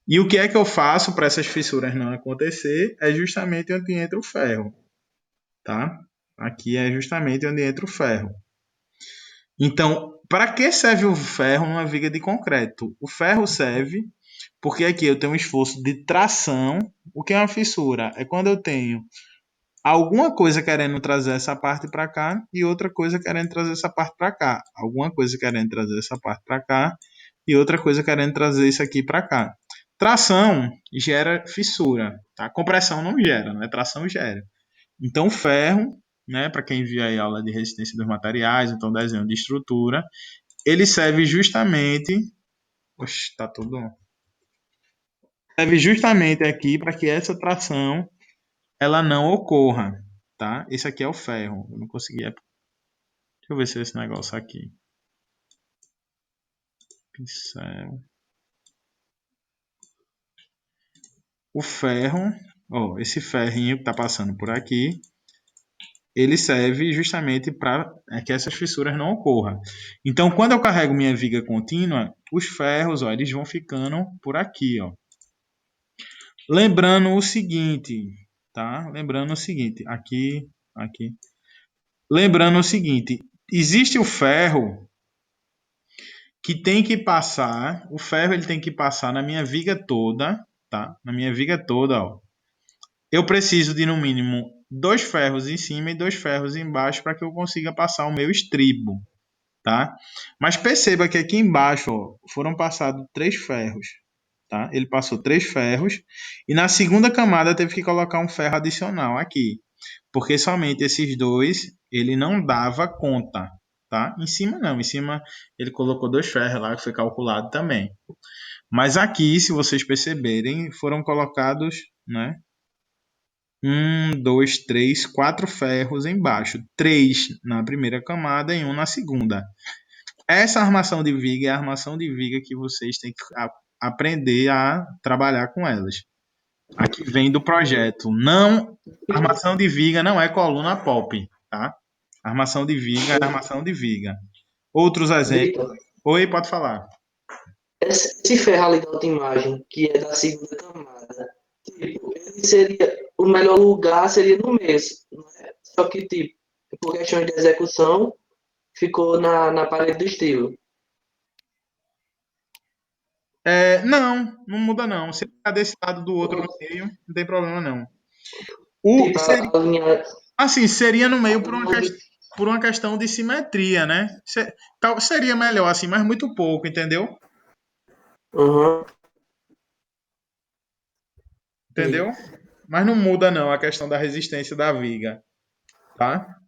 E o que é que eu faço para essas fissuras não acontecer? É justamente onde entra o ferro, tá? Aqui é justamente onde entra o ferro. Então, para que serve o ferro numa viga de concreto? O ferro serve porque aqui eu tenho um esforço de tração. O que é uma fissura? É quando eu tenho alguma coisa querendo trazer essa parte para cá e outra coisa querendo trazer essa parte para cá. Alguma coisa querendo trazer essa parte para cá e outra coisa querendo trazer isso aqui para cá. Tração gera fissura, tá? Compressão não gera, né? Tração gera. Então, o ferro, né, para quem viu aí a aula de resistência dos materiais, então desenho de estrutura, ele serve justamente, oxe, tá tudo, serve justamente aqui para que essa tração ela não ocorra, tá? Esse aqui é o ferro. Eu não consegui. Deixa eu ver se é esse negócio aqui. Pincel. O ferro, ó, esse ferrinho que tá passando por aqui, ele serve justamente para que essas fissuras não ocorram. Então, quando eu carrego minha viga contínua, os ferros, ó, eles vão ficando por aqui, ó. Lembrando o seguinte, tá? Lembrando o seguinte, aqui, aqui. Lembrando o seguinte, existe o ferro que tem que passar, o ferro ele tem que passar na minha viga toda, tá? Na minha viga toda, ó. Eu preciso de no mínimo 2 ferros em cima e 2 ferros embaixo para que eu consiga passar o meu estribo, tá? Mas perceba que aqui embaixo, ó, foram passados 3 ferros, tá? Ele passou 3 ferros e na segunda camada teve que colocar um ferro adicional aqui, porque somente esses dois ele não dava conta, tá? Em cima não, em cima ele colocou 2 ferros lá que foi calculado também. Mas aqui, se vocês perceberem, foram colocados, né? 2, 3, 4 ferros embaixo. 3 na primeira camada e 1 na segunda. Essa armação de viga é a armação de viga que vocês têm que aprender a trabalhar com elas. Aqui vem do projeto. Não, armação de viga não é coluna pop, tá? Armação de viga é armação de viga. Outros exemplos. Vitor, Oi, pode falar. esse ferro ali da outra imagem, que é da segunda camada, tipo, ele seria, o melhor lugar seria no meio, não é? Só que, tipo, por questões de execução, ficou na parede do estilo. Não muda não. Se ficar desse lado do outro no meio, não tem problema não. Tipo, Seria, a linha. assim, seria no meio por uma questão de simetria, né? Seria melhor assim, mas muito pouco, entendeu? Uhum. Entendeu? Mas não muda não a questão da resistência da viga, tá?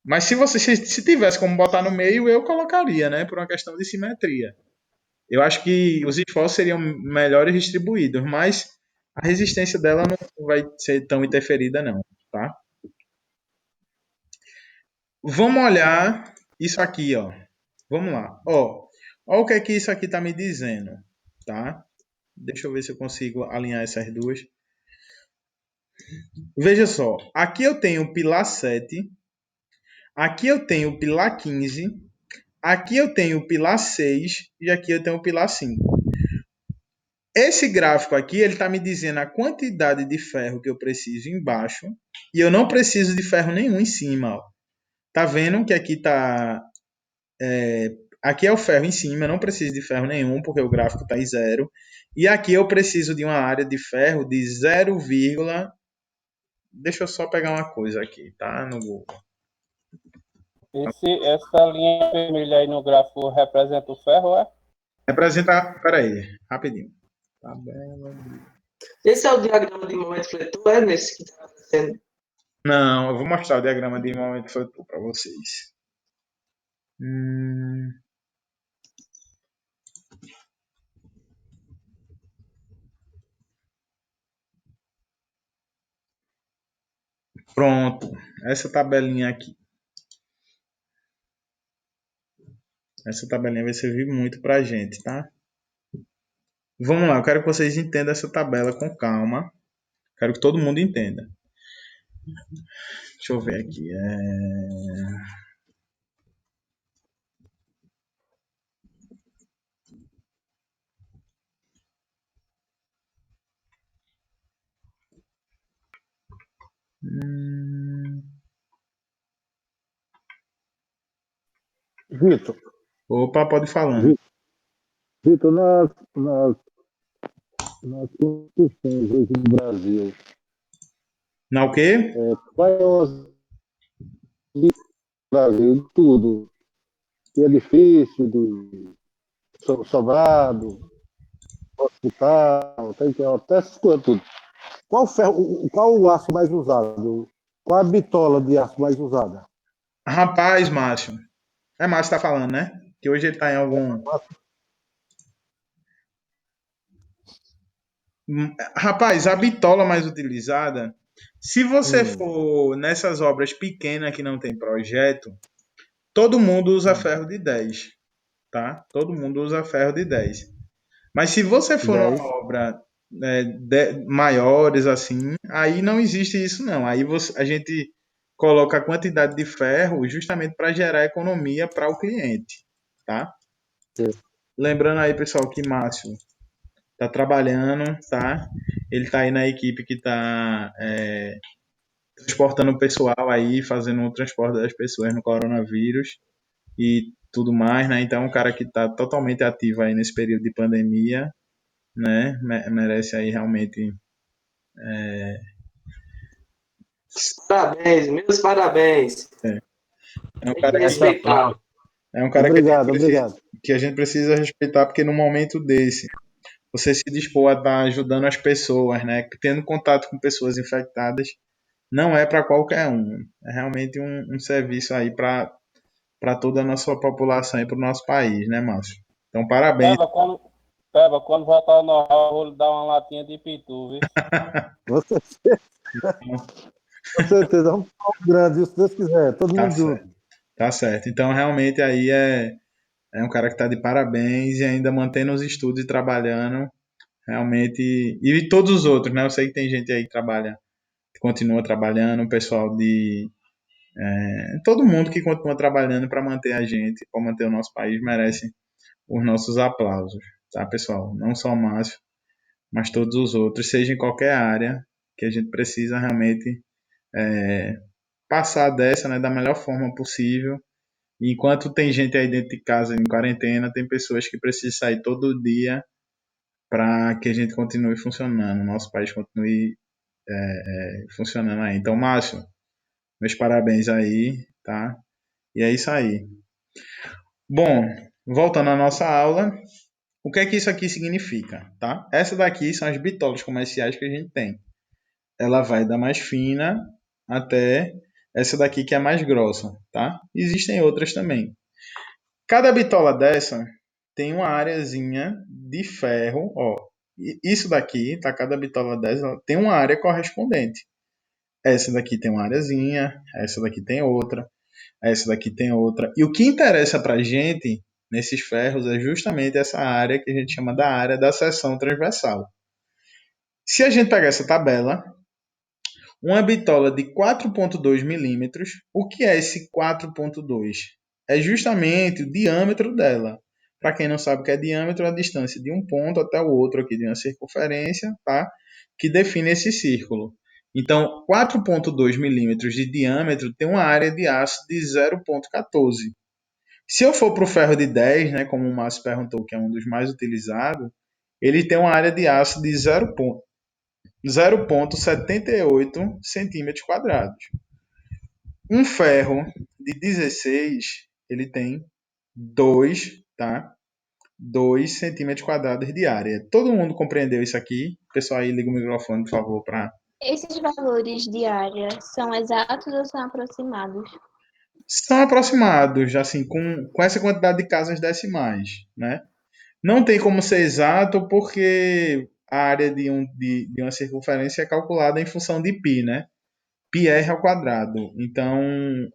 Mas se tivesse como botar no meio, eu colocaria, né? Por uma questão de simetria. Eu acho que os esforços seriam melhores distribuídos, mas a resistência dela não vai ser tão interferida, não, tá? Vamos olhar isso aqui, ó. Vamos lá. Ó o que é que isso aqui tá me dizendo, tá? Deixa eu ver se eu consigo alinhar essas duas. Veja só, aqui eu tenho o pilar 7, aqui eu tenho o pilar 15, aqui eu tenho o pilar 6 e aqui eu tenho o pilar 5. Esse gráfico aqui, ele está me dizendo a quantidade de ferro que eu preciso embaixo e eu não preciso de ferro nenhum em cima. Ó. Tá vendo que aqui tá aqui é o ferro em cima, eu não preciso de ferro nenhum porque o gráfico está em 0. E aqui eu preciso de uma área de ferro de 0, deixa eu só pegar uma coisa aqui, tá? No Google. Essa linha vermelha aí no gráfico representa o ferro, é? Representa, peraí, rapidinho. Tabela. Esse é o diagrama de momento fletor, é nesse que está aparecendo. Não, eu vou mostrar o diagrama de momento fletor para vocês. Pronto, essa tabelinha aqui. Essa tabelinha vai servir muito pra gente, tá? Vamos lá, eu quero que vocês entendam essa tabela com calma. Quero que todo mundo entenda. Deixa eu ver aqui. Vitor, Opa, pode ir falando. Vitor, nas construções hoje no Brasil, Na o quê? quais são as do Brasil, de tudo? De edifício, de sobrado, hospital, tem que até essas coisas tudo. Qual o aço mais usado? Qual a bitola de aço mais usada? Rapaz, Márcio. É Márcio que tá falando, né? Que hoje ele tá em algum. Rapaz, a bitola mais utilizada, se você for nessas obras pequenas que não tem projeto, todo mundo usa ferro de 10, tá? Todo mundo usa ferro de 10. Mas se você for numa 10. obra maiores assim, aí não existe isso não. Aí a gente coloca a quantidade de ferro justamente para gerar economia para o cliente, tá? Sim. Lembrando aí, pessoal, que Márcio tá trabalhando, tá? Ele tá aí na equipe que tá transportando o pessoal aí, fazendo o transporte das pessoas no coronavírus e tudo mais, né? Então, um cara que tá totalmente ativo aí nesse período de pandemia, né? Merece aí realmente. Parabéns, meus parabéns. É um Tem que cara que, respeitar. é um cara Obrigado, obrigado. que a gente precisa respeitar, porque no momento desse, você se dispor a estar ajudando as pessoas, né? Tendo contato com pessoas infectadas, não é para qualquer um. É realmente um serviço aí para toda a nossa população e para o nosso país, né, Márcio? Então, parabéns. Quando voltar ao normal, eu vou lhe dar uma latinha de pitu, viu? Com certeza, vamos falar um grande, se Deus quiser, todo Tá mundo certo, junto. tá certo. Então, realmente aí é um cara que está de parabéns e ainda mantendo os estudos e trabalhando, realmente. E todos os outros, né? Eu sei que tem gente aí que trabalha, que continua trabalhando, o pessoal de. Todo mundo que continua trabalhando para manter a gente, para manter o nosso país, merece os nossos aplausos, tá, pessoal? Não só o Márcio, mas todos os outros, seja em qualquer área, que a gente precisa realmente passar dessa, né, da melhor forma possível. E enquanto tem gente aí dentro de casa em quarentena, tem pessoas que precisam sair todo dia para que a gente continue funcionando, o nosso país continue funcionando aí. Então, Márcio, meus parabéns aí, tá? E é isso aí. Bom, voltando à nossa aula, o que é que isso aqui significa, tá? Essa daqui são as bitolas comerciais que a gente tem. Ela vai da mais fina até essa daqui que é a mais grossa, tá? Existem outras também. Cada bitola dessa tem uma areazinha de ferro, ó. Isso daqui, tá? Cada bitola dessa tem uma área correspondente. Essa daqui tem uma areazinha, essa daqui tem outra, essa daqui tem outra. E o que interessa pra gente nesses ferros é justamente essa área que a gente chama da área da seção transversal. Se a gente pegar essa tabela, uma bitola de 4,2 milímetros, o que é esse 4,2? É justamente o diâmetro dela. Para quem não sabe o que é diâmetro, é a distância de um ponto até o outro aqui de uma circunferência, tá? Que define esse círculo. Então, 4,2 milímetros de diâmetro tem uma área de aço de 0,14. Se eu for para o ferro de 10, né, como o Márcio perguntou, que é um dos mais utilizados, ele tem uma área de aço de 0,78 centímetros quadrados. Um ferro de 16, ele tem 2, tá? 2 centímetros quadrados de área. Todo mundo compreendeu isso aqui? Pessoal aí, liga o microfone, por favor, para... Esses valores de área são exatos ou são aproximados? São aproximados, assim, com essa quantidade de casas decimais, né? Não tem como ser exato porque a área de uma circunferência é calculada em função de π, né? πr ao quadrado. Então,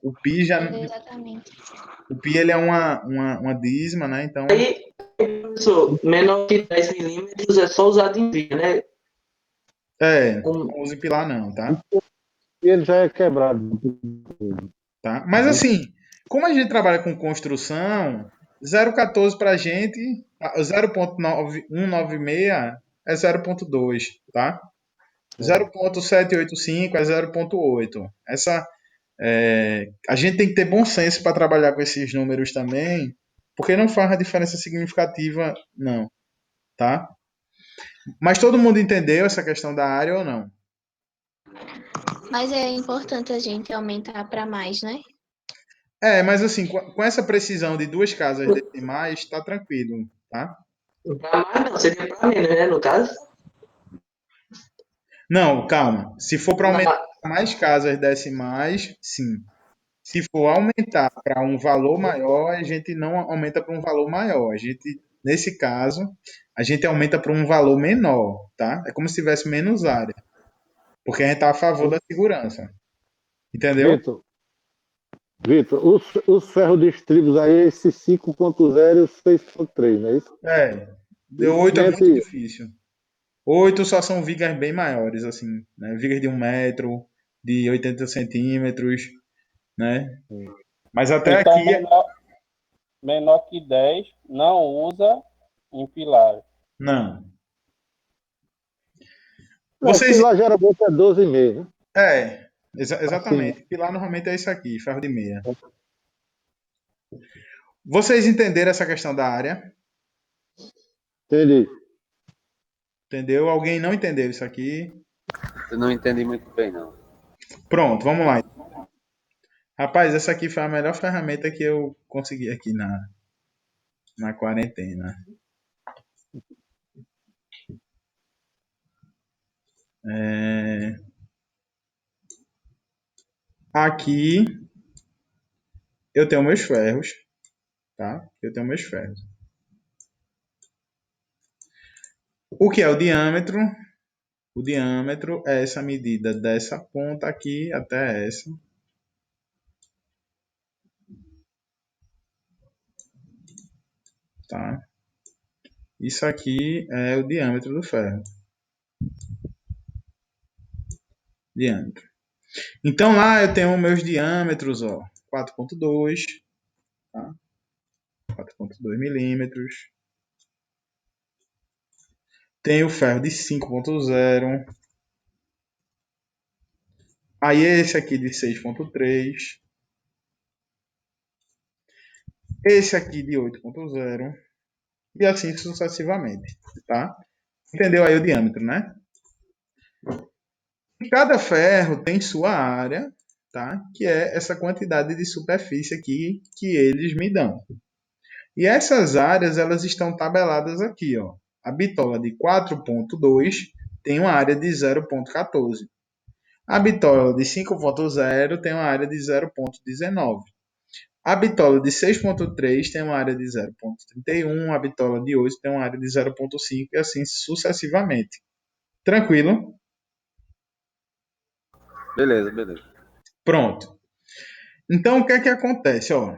o π já... Exatamente. O π ele é uma dízima, né? Então, Aí, professor, menor que 10 milímetros é só usado em via, né? não use pilar não, tá? E ele já é quebrado. Tá? Mas assim, como a gente trabalha com construção, 0,14 para a gente, 0,196 é 0,2, tá? 0,785 a 0,8. A gente tem que ter bom senso para trabalhar com esses números também, porque não faz uma diferença significativa, não, tá? Mas todo mundo entendeu essa questão da área ou não? Mas é importante a gente aumentar para mais, né? Mas assim, com essa precisão de duas casas decimais, tá tranquilo, tá? Para mais não, seria para menos, né, no caso? Não, calma. Se for para aumentar Não, mais casas decimais, sim. Se for aumentar para um valor maior, a gente não aumenta para um valor maior. Nesse caso, a gente aumenta para um valor menor, tá? É como se tivesse menos área, porque a gente está a favor da segurança. Entendeu? Vitor, os ferros distribuídos aí, esse 5.0 e o 6.3, não é isso? De 8 é muito Entre, difícil. 8 só são vigas bem maiores, assim, né? Vigas de 1 metro, de 80 centímetros, né? Mas até Então, aqui, menor que 10 não usa em pilar. não. não, Vocês, pilar geralmente é 12,5, né? Assim, exatamente. Pilar normalmente é isso aqui, ferro de meia. Vocês entenderam essa questão da área? entendi. Entendeu? Alguém não entendeu isso aqui? Eu não entendi muito bem, não. Pronto, vamos lá. Rapaz, essa aqui foi a melhor ferramenta que eu consegui aqui na quarentena. Aqui eu tenho meus ferros, tá? Eu tenho meus ferros. O que é o diâmetro? O diâmetro é essa medida dessa ponta aqui até essa. Tá? Isso aqui é o diâmetro do ferro. Diâmetro. Então lá eu tenho meus diâmetros, ó, 4.2, tá? 4.2 milímetros. Tenho o ferro de 5.0. Aí esse aqui de 6.3. Esse aqui de 8.0. E assim sucessivamente, tá? Entendeu aí o diâmetro, né? Cada ferro tem sua área, tá? Que é essa quantidade de superfície aqui que eles me dão. E essas áreas, elas estão tabeladas aqui, ó. A bitola de 4.2 tem uma área de 0.14. A bitola de 5.0 tem uma área de 0.19. A bitola de 6.3 tem uma área de 0.31. A bitola de 8 tem uma área de 0.5 e assim sucessivamente. Tranquilo? Beleza, beleza. Pronto. Então, o que é que acontece? Ó,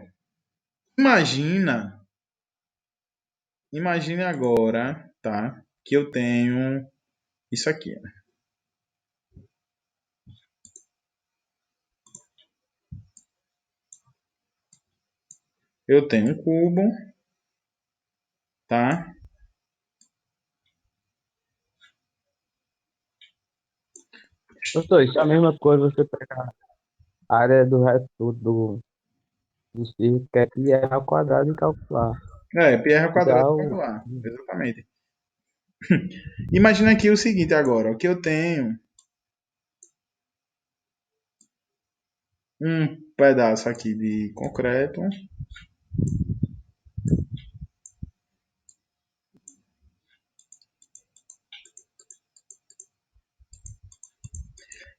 imagine agora, tá? Que eu tenho isso aqui. Né? Eu tenho um cubo, tá? Doutor, isso é a mesma coisa você pegar a área do resto do círculo, que é pi r ao quadrado e calcular. Pi r ao quadrado Igual. calcular. Exatamente. Imagina aqui o seguinte agora, ó, que eu tenho um pedaço aqui de concreto.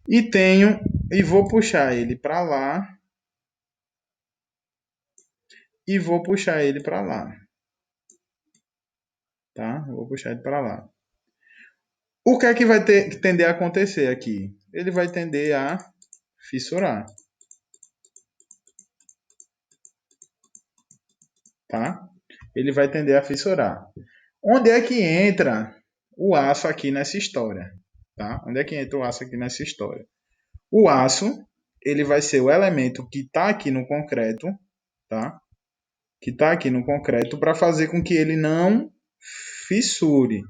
E vou puxar ele para lá. E vou puxar ele para lá. Tá? Vou puxar ele para lá. O que é que vai tender a acontecer aqui? Ele vai tender a fissurar. Tá? Ele vai tender a fissurar. Onde é que entra o aço aqui nessa história? Tá? Onde é que entra o aço aqui nessa história? O aço, ele vai ser o elemento que está aqui no concreto, tá? Que está aqui no concreto para fazer com que ele não fissure.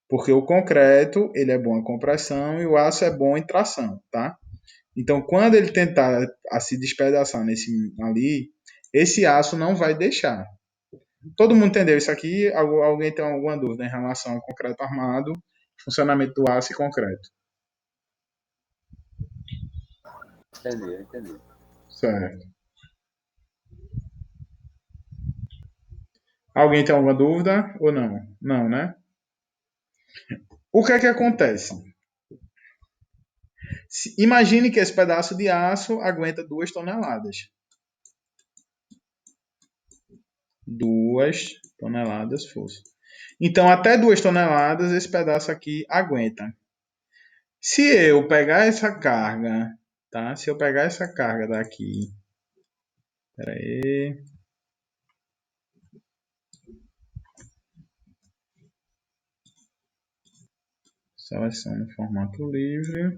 Porque o concreto, ele é bom em compressão e o aço é bom em tração, tá? Então, quando ele tentar se despedaçar ali, esse aço não vai deixar. Todo mundo entendeu isso aqui? Alguém tem alguma dúvida em relação ao concreto armado, funcionamento do aço e concreto? Entendi. Certo. Alguém tem alguma dúvida ou não? Não, né? O que é que acontece? Imagine que esse pedaço de aço aguenta 2 toneladas. 2 toneladas força. Então, até 2 toneladas esse pedaço aqui aguenta. Se eu pegar essa carga, tá? Se eu pegar essa carga daqui, espera aí. Seleciono formato livre.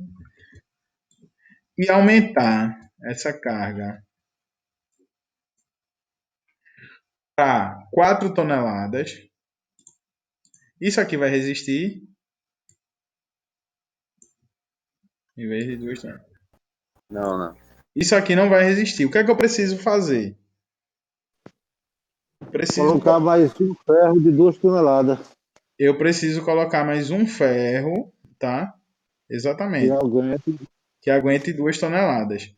E aumentar essa carga para 4 toneladas. Isso aqui vai resistir. Em vez de 2 toneladas. Não. Isso aqui não vai resistir. O que é que eu preciso fazer? Colocar mais um ferro de 2 toneladas. Eu preciso colocar mais um ferro, tá? Exatamente. Que aguente 2 toneladas.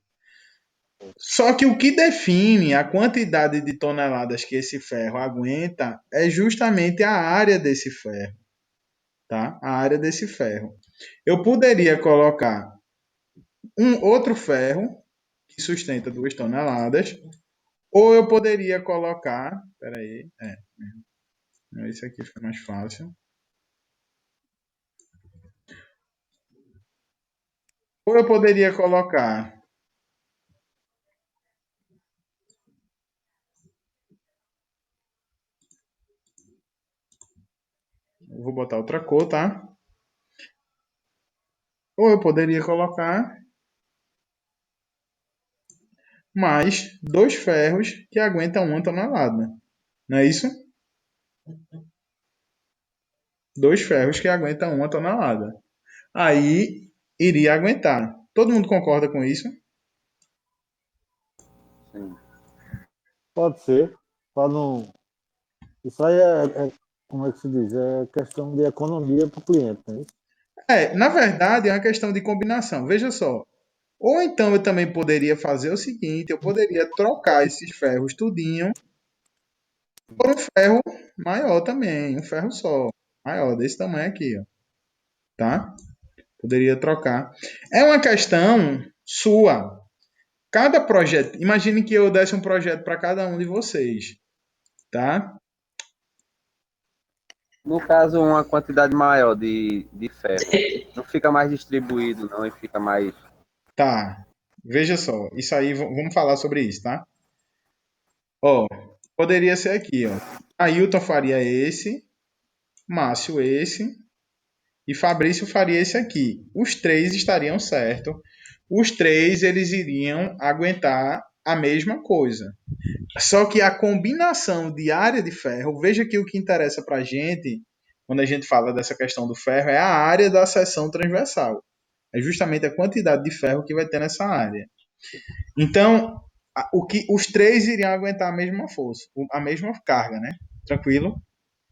Só que o que define a quantidade de toneladas que esse ferro aguenta é justamente a área desse ferro, tá? A área desse ferro. Eu poderia colocar um outro ferro que sustenta 2 toneladas, ou eu poderia colocar, peraí, esse aqui fica mais fácil. Ou eu poderia colocar eu vou botar outra cor, tá? Ou eu poderia colocar mais 2 ferros que aguentam 1 tonelada. Não é isso? 2 ferros que aguentam 1 tonelada. Aí iria aguentar. Todo mundo concorda com isso? Sim. Pode ser. Para não... Isso aí como é que se diz? É questão de economia para o cliente, né? Na verdade, é uma questão de combinação. Veja só. Ou então eu também poderia fazer o seguinte, eu poderia trocar esses ferros tudinho por um ferro maior também, um ferro só, maior, desse tamanho aqui, ó. Tá? Poderia trocar. É uma questão sua. Cada projeto, imagine que eu desse um projeto para cada um de vocês, tá? No caso, uma quantidade maior de ferro, não fica mais distribuído, não, e fica mais... Tá, veja só, isso aí, vamos falar sobre isso, tá? Ó, poderia ser aqui, ó. Ailton faria esse, Márcio esse, e Fabrício faria esse aqui. Os 3 estariam certos. Os 3, eles iriam aguentar a mesma coisa. Só que a combinação de área de ferro, veja que o que interessa para a gente, quando a gente fala dessa questão do ferro, é a área da seção transversal. É justamente a quantidade de ferro que vai ter nessa área. Então, os 3 iriam aguentar a mesma força, a mesma carga, né? Tranquilo?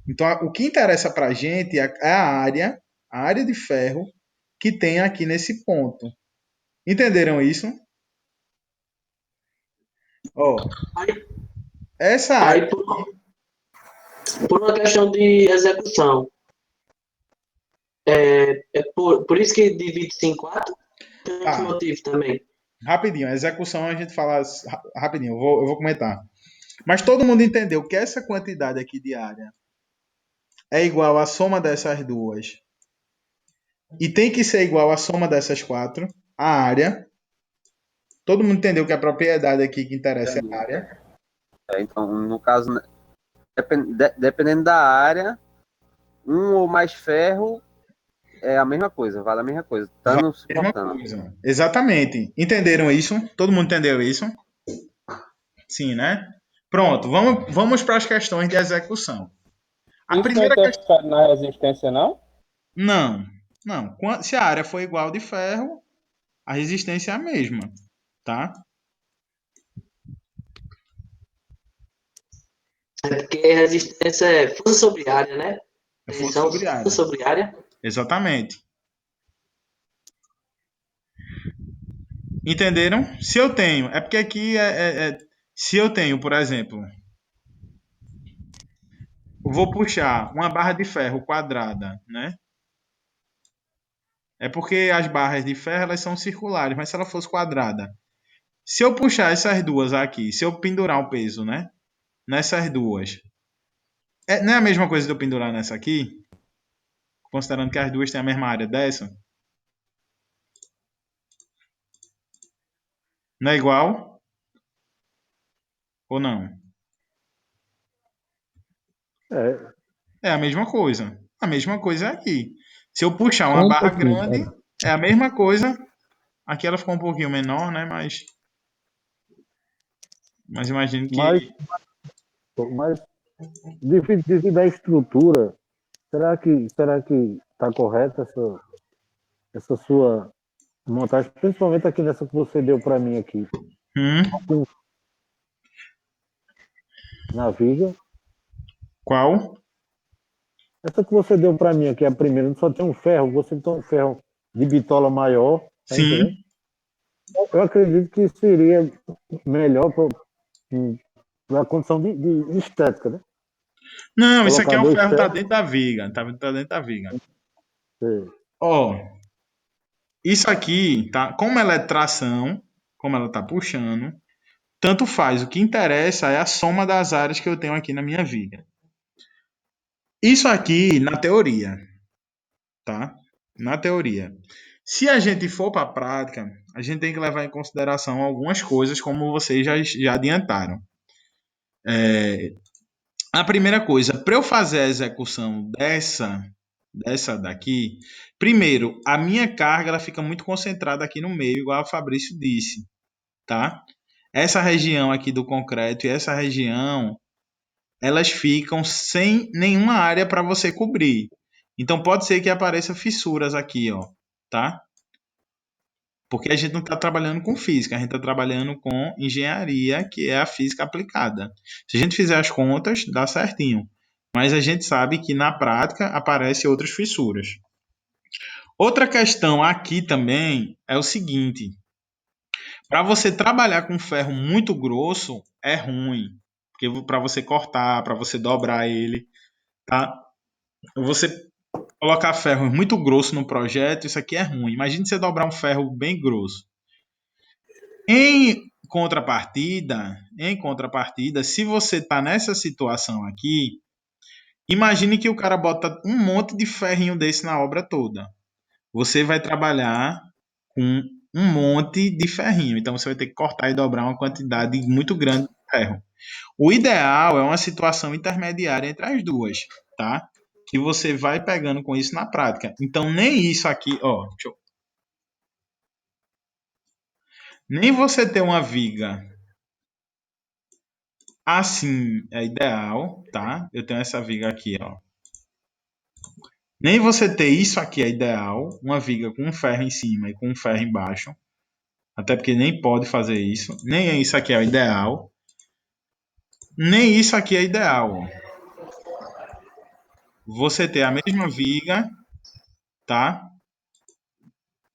Então, o que interessa para a gente é a área de ferro que tem aqui nesse ponto. Entenderam isso? Ó, essa área... Aí, por uma questão de execução, por isso que divide-se em 4, tem outro motivo também. Rapidinho, a execução a gente fala rapidinho, eu vou comentar. Mas todo mundo entendeu que essa quantidade aqui de área é igual à soma dessas duas. E tem que ser igual à soma dessas 4, a área. Todo mundo entendeu que a propriedade aqui que interessa é a área. Então, no caso, dependendo da área, um ou mais ferro é a mesma coisa, vale a mesma coisa. Estando suportando. Exatamente. Entenderam isso? Todo mundo entendeu isso? Sim, né? Pronto, vamos para as questões de execução. A primeira questão... não interfere na resistência, não? Não, não. Se a área for igual de ferro, a resistência é a mesma, tá? É porque a resistência é força sobre área, né? É força Tensão, sobre força área. sobre área. Exatamente. Entenderam? Se eu tenho, é porque aqui se eu tenho, por exemplo, eu vou puxar uma barra de ferro quadrada, né? É porque as barras de ferro elas são circulares, mas se ela fosse quadrada, se eu puxar essas duas aqui, se eu pendurar o peso, né? Nessas duas, não é a mesma coisa de eu pendurar nessa aqui, considerando que as duas têm a mesma área dessa? Não é igual? Ou não? É, É a mesma coisa. A mesma coisa é aqui. Se eu puxar Só uma um barra pouquinho, grande, cara. é a mesma coisa. Aqui ela ficou um pouquinho menor, né? Mas imagino mas, que. mas devido à estrutura, será que está correta essa sua montagem, principalmente aqui nessa que você deu para mim aqui, Hum, na viga? qual? Essa que você deu para mim aqui, a primeira, só tem um ferro, você tem um ferro de bitola maior, tá entendendo? Sim. Eu acredito que seria melhor para a condição de estética, né? Não, isso aqui Colocar é o dois ferro tá ferros. dentro da viga. Tá dentro da viga. É, Ó, isso aqui, tá? Como ela é tração, como ela tá puxando, tanto faz. O que interessa é a soma das áreas que eu tenho aqui na minha viga. Isso aqui na teoria, tá? Na teoria. Se a gente for para a prática, a gente tem que levar em consideração algumas coisas, como vocês já adiantaram. A primeira coisa, para eu fazer a execução dessa daqui, primeiro, a minha carga ela fica muito concentrada aqui no meio, igual o Fabrício disse, tá? Essa região aqui do concreto e essa região, elas ficam sem nenhuma área para você cobrir. Então pode ser que apareça fissuras aqui, ó, tá? Porque a gente não está trabalhando com física, a gente está trabalhando com engenharia, que é a física aplicada. Se a gente fizer as contas, dá certinho. Mas a gente sabe que na prática aparecem outras fissuras. Outra questão aqui também é o seguinte: para você trabalhar com ferro muito grosso é ruim, porque para você cortar, para você dobrar ele, tá? Você colocar ferro muito grosso no projeto, isso aqui é ruim. Imagine você dobrar um ferro bem grosso. Em contrapartida, se você está nessa situação aqui, imagine que o cara bota um monte de ferrinho desse na obra toda. Você vai trabalhar com um monte de ferrinho, então você vai ter que cortar e dobrar uma quantidade muito grande de ferro. O ideal é uma situação intermediária entre as duas, tá? Que você vai pegando com isso na prática. Então nem isso aqui, ó, nem você ter uma viga assim é ideal, tá? Eu tenho essa viga aqui, ó. Nem você ter isso aqui é ideal, uma viga com um ferro em cima e com um ferro embaixo. Até porque nem pode fazer isso. Nem isso aqui é o ideal. Nem isso aqui é ideal, ó. Você ter a mesma viga, tá?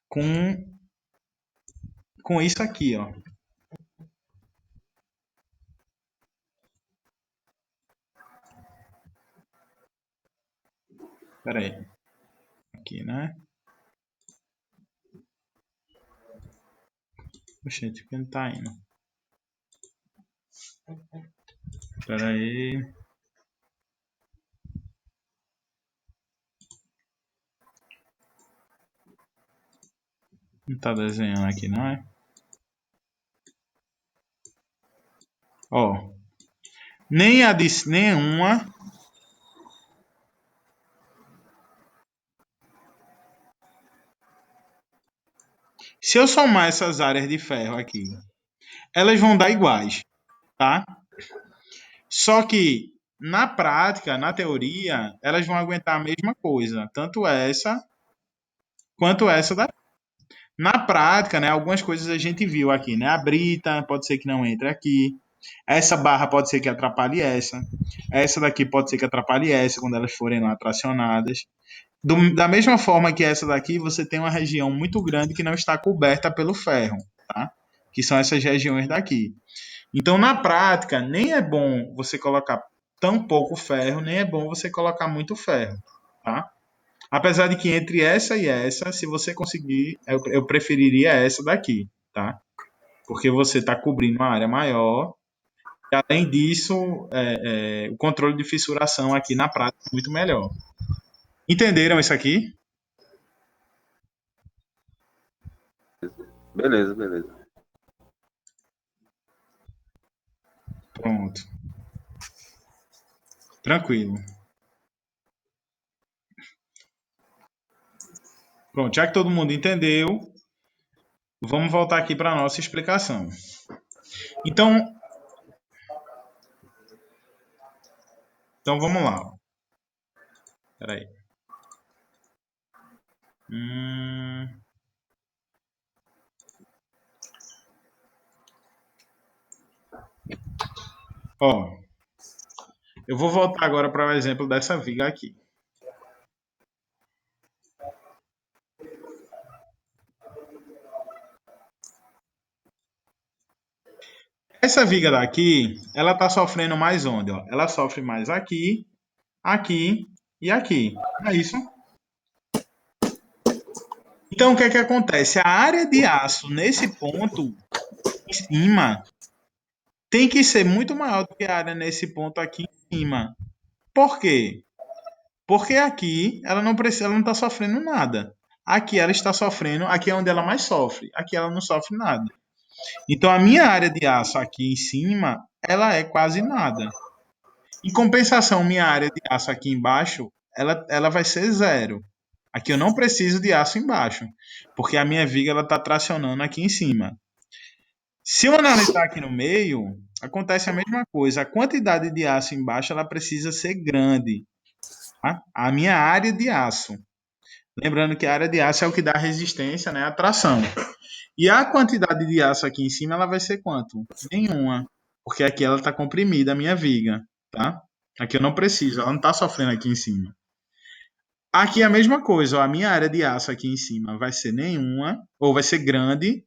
Com, com isso aqui, ó. Pera aí. Aqui, né? Oxente, por que não tá indo? Pera aí. Não tá desenhando aqui, não é? Ó. Nenhuma. Se eu somar essas áreas de ferro aqui, elas vão dar iguais, tá? Só que Na prática, na teoria, elas vão aguentar a mesma coisa, tanto essa quanto essa daqui. Na prática, né, algumas coisas a gente viu aqui, né? A brita pode ser que não entre aqui. Essa barra pode ser que atrapalhe essa. Essa daqui pode ser que atrapalhe essa quando elas forem lá tracionadas. Da mesma forma que essa daqui, você tem uma região muito grande que não está coberta pelo ferro, tá? Que são essas regiões daqui. Então, na prática, nem é bom você colocar tão pouco ferro, nem é bom você colocar muito ferro, tá? Apesar de que entre essa e essa, se você conseguir, eu preferiria essa daqui, tá? Porque você está cobrindo uma área maior. E além disso, o controle de fissuração aqui na prática é muito melhor. Entenderam isso aqui? Beleza, beleza. Pronto. Tranquilo. Pronto, já que todo mundo entendeu, vamos voltar aqui para a nossa explicação. Então vamos lá. Espera aí. Ó, eu vou voltar agora para o exemplo dessa viga aqui. Essa viga daqui, ela está sofrendo mais onde? Ó? Ela sofre mais aqui, aqui e aqui. Não é isso? Então, o que é que acontece? A área de aço nesse ponto em cima tem que ser muito maior do que a área nesse ponto aqui em cima. Por quê? Porque aqui ela não precisa, ela não está sofrendo nada. Aqui ela está sofrendo, aqui é onde ela mais sofre. Aqui ela não sofre nada. Então a minha área de aço aqui em cima, ela é quase nada. Em compensação, minha área de aço aqui embaixo, ela vai ser zero. Aqui eu não preciso de aço embaixo, porque a minha viga está tracionando aqui em cima. Se eu analisar aqui no meio, acontece a mesma coisa. A quantidade de aço embaixo ela precisa ser grande. Tá? A minha área de aço. Lembrando que a área de aço é o que dá resistência, né, à tração. E a quantidade de aço aqui em cima ela vai ser quanto? Nenhuma. Porque aqui ela está comprimida, a minha viga. Tá? Aqui eu não preciso, ela não está sofrendo aqui em cima. Aqui é a mesma coisa, ó, a minha área de aço aqui em cima vai ser nenhuma, ou vai ser grande,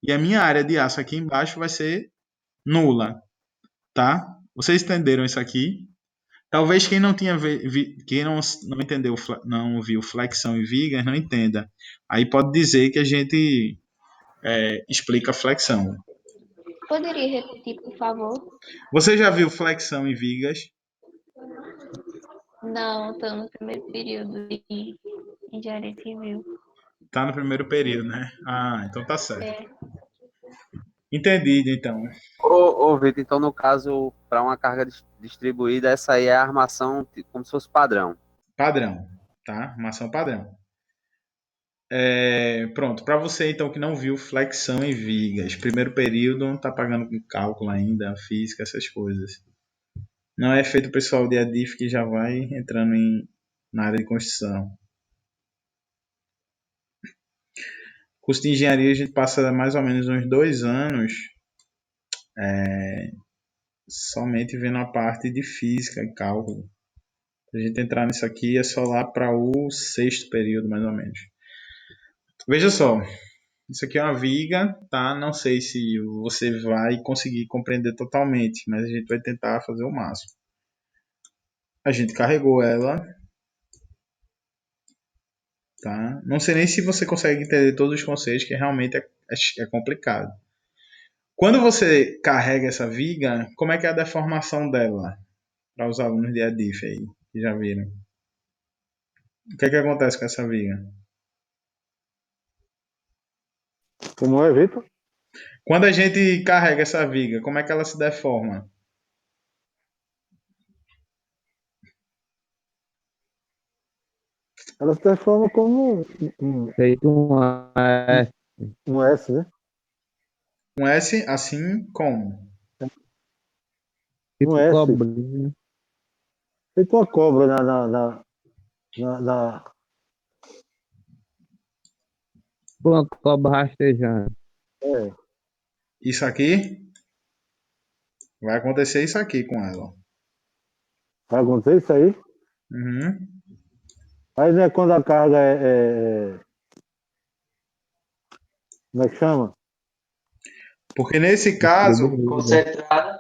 e a minha área de aço aqui embaixo vai ser nula, tá? Vocês entenderam isso aqui? Talvez quem não tinha quem não entendeu, não viu flexão e vigas, não entenda. Aí pode dizer que a gente explica flexão. Poderia repetir, por favor? Você já viu flexão e vigas? Não, estou no primeiro período de engenharia civil. Tá no primeiro período, né? Ah, então tá certo. É. Entendido, então. Ô Vitor, então no caso, para uma carga distribuída, essa aí é a armação como se fosse padrão. Padrão, tá? Armação padrão. Pronto, para você então que não viu flexão e vigas, primeiro período não tá pagando com cálculo ainda, física, essas coisas. Não é feito o pessoal de ADIF que já vai entrando na área de construção. Curso de engenharia a gente passa mais ou menos uns 2 anos somente vendo a parte de física e cálculo. Pra gente entrar nisso aqui é só lá para o 6º período, mais ou menos. Veja só, isso aqui é uma viga, tá? Não sei se você vai conseguir compreender totalmente, mas a gente vai tentar fazer o máximo. A gente carregou ela, tá? Não sei nem se você consegue entender todos os conceitos, que realmente é complicado. Quando você carrega essa viga, como é que é a deformação dela? Para os alunos de ADIF aí, que já viram. O que é que acontece com essa viga? Como é, Vitor? Quando a gente carrega essa viga, como é que ela se deforma? Ela se transforma como Feito um S, né? Um S assim como? Um tipo S. cobrinha. Feito uma cobra na. Uma cobra rastejando. É, Isso aqui, vai acontecer isso aqui com ela. vai acontecer isso aí? Uhum. Aí não é quando a carga como é que chama? Porque nesse caso, Concentrada.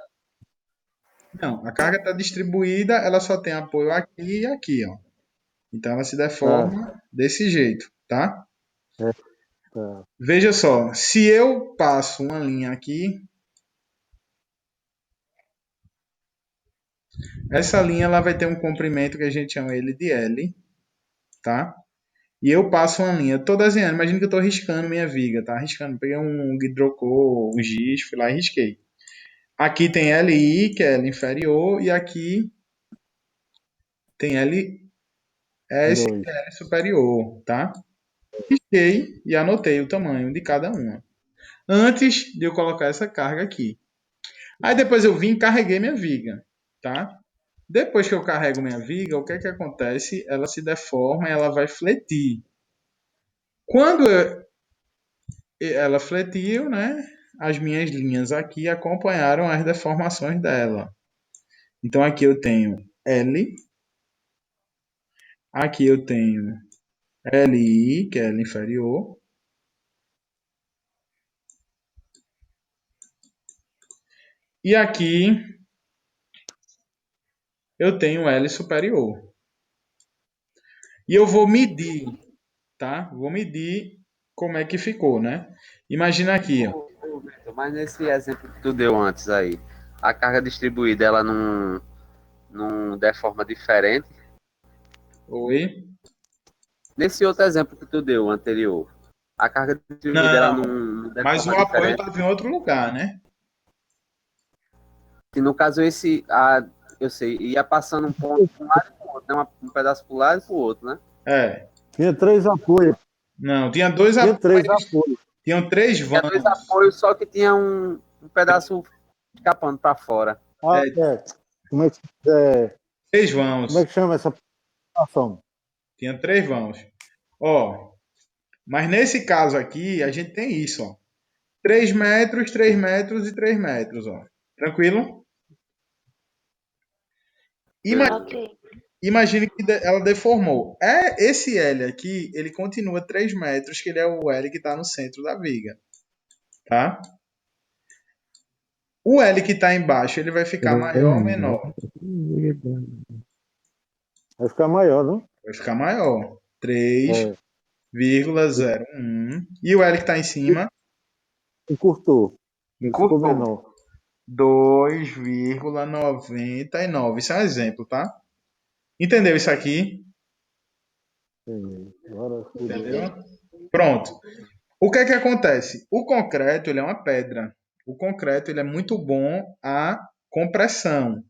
não, a carga está distribuída, ela só tem apoio aqui e aqui, ó. Então ela se Tá, deforma desse jeito, tá? é, tá. Veja só, se eu passo uma linha aqui, essa linha ela vai ter um comprimento que a gente chama ele de L, tá? E eu passo uma linha, tô desenhando, imagina que eu estou riscando minha viga, tá? Riscando, peguei um hidrocor, um giz, fui lá e risquei. Aqui tem LI, que é L inferior, e aqui tem LS, que Dois. é L superior, tá? Risquei e anotei o tamanho de cada uma. Antes de eu colocar essa carga aqui. Aí depois eu vim e carreguei minha viga, tá? Depois que eu carrego minha viga, o que é que acontece? Ela se deforma e ela vai fletir. Quando ela fletiu, né? As minhas linhas aqui acompanharam as deformações dela. Então aqui eu tenho L, aqui eu tenho LI, que é L inferior, e aqui eu tenho L superior. E eu vou medir, tá? Vou medir como é que ficou, né? Imagina aqui, ó. Ô, Vitor, mas nesse exemplo que tu deu antes aí, a carga distribuída, ela não deforma diferente? Oi? Nesse outro exemplo que tu deu anterior, a carga distribuída, ela Não, não mas o deforma apoio diferente? estava em outro lugar, né? E no caso eu sei, ia passando um ponto para um lado e para o outro, né? Um pedaço para um lado e para o outro, né? É. Tinha três apoios. Não, tinha dois Tinha três apoios, apoios. tinham três Tinha dois vãos. apoios, só que tinha um pedaço escapando para fora. Ah, É, é. Como é que, é, três como é vãos. que chama essa situação? Tinha três vãos. Ó, mas nesse caso aqui, a gente tem isso, ó. 3 metros e 3 metros, ó. Tranquilo? Ima- Beleza. Ok. Imagine que ela deformou. Esse L aqui, ele continua 3 metros, que ele é o L que está no centro da viga, tá? O L que está embaixo, ele vai ficar 3 maior ou menor? metros. Vai ficar maior, não? Vai ficar maior. É. 3,01. E o L que está em cima? Encurtou. Ele ficou Encurtou. menor. 2,99. Isso é um exemplo, tá? Entendeu isso aqui? Entendi. Agora fudeu. Entendi. Entendeu? Pronto. O que é que acontece? O concreto, ele é uma pedra. O concreto, ele é muito bom a compressão.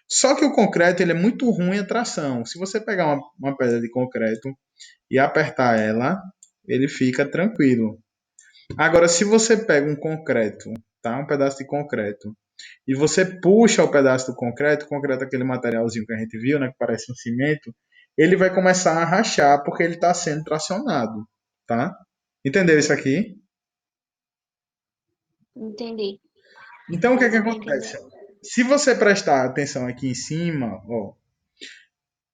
Só que o concreto, ele é muito ruim a tração. Se você pegar uma pedra de concreto e apertar ela, ele fica tranquilo. Agora, se você pega um concreto, tá? Um pedaço de concreto, e você puxa o pedaço do concreto, o concreto é aquele materialzinho que a gente viu, né, que parece um cimento, ele vai começar a rachar porque ele está sendo tracionado, tá? Entendeu isso aqui? Entendi. Então, o que é que Deu pra entender. acontece? Se você prestar atenção aqui em cima, ó,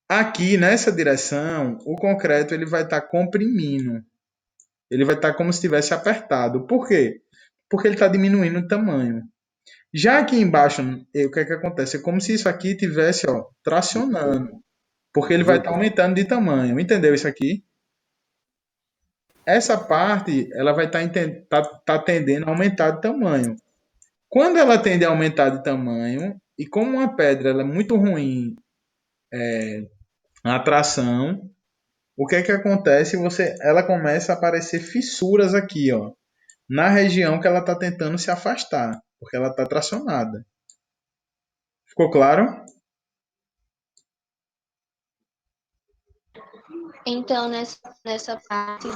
aqui nessa direção, o concreto ele vai estar comprimindo. Ele vai estar como se estivesse apertado. Por quê? Porque ele está diminuindo o tamanho. Já aqui embaixo, o que é que acontece? É como se isso aqui tivesse, ó, tracionando, porque ele vai estar Vitor, aumentando de tamanho. Entendeu isso aqui? Essa parte, ela vai estar tá tendendo a aumentar de tamanho. Quando ela tende a aumentar de tamanho, e como uma pedra ela é muito ruim na tração, o que é que acontece? Ela começa a aparecer fissuras aqui, ó, na região que ela está tentando se afastar, porque ela está tracionada. Ficou claro? Então, nessa parte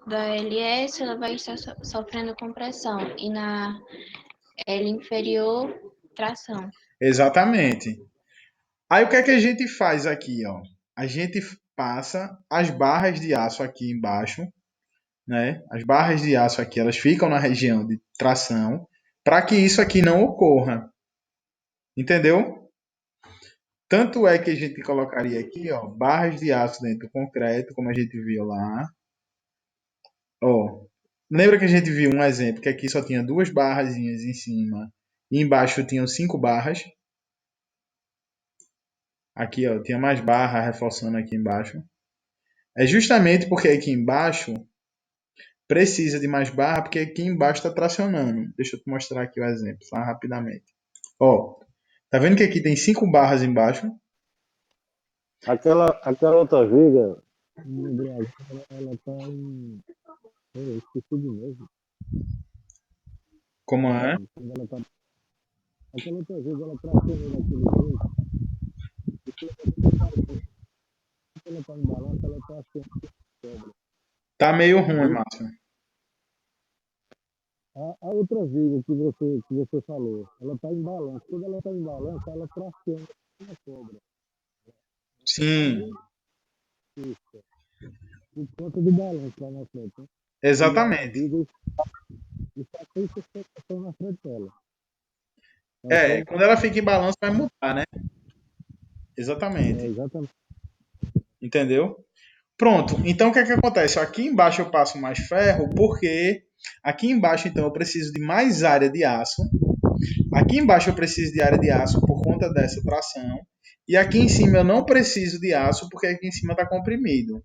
da LS, ela vai estar sofrendo compressão. E na L inferior, tração. Exatamente. Aí o que é que a gente faz aqui, ó? A gente passa as barras de aço aqui embaixo, né? As barras de aço aqui, elas ficam na região de tração, para que isso aqui não ocorra. Entendeu? Tanto é que a gente colocaria aqui, ó, barras de aço dentro do concreto, como a gente viu lá. Ó, lembra que a gente viu um exemplo que aqui só tinha duas barrazinhas em cima e embaixo tinham 5 barras. Aqui, ó, tinha mais barra reforçando aqui embaixo. É justamente porque aqui embaixo precisa de mais barra, porque aqui embaixo está tracionando. Deixa eu te mostrar aqui o exemplo, tá? Rapidamente. Ó, tá vendo que aqui tem 5 barras embaixo? Aquela outra viga, no Brasil, ela tá em. Eu esqueci de novo. Como é? Ela tá... Aquela outra viga, ela traciona daquele jeito. Se ela tá em balanço, ela traciona. Tá meio ruim, Márcio. A outra viga que você falou, ela tá em balanço. Quando ela tá em balanço, ela traciona uma cobra. Sim, Isso. Por conta do balanço lá na frente. Né? E a exatamente. viga está sem sustentação na frente dela. Tá É, ok? quando ela fica em balanço vai mudar, né? É, Exatamente. exatamente. Entendeu? Pronto. Então o que é que acontece? Aqui embaixo eu passo mais ferro, porque aqui embaixo então eu preciso de mais área de aço. Aqui embaixo eu preciso de área de aço por conta dessa tração. E aqui em cima eu não preciso de aço, porque aqui em cima está comprimido.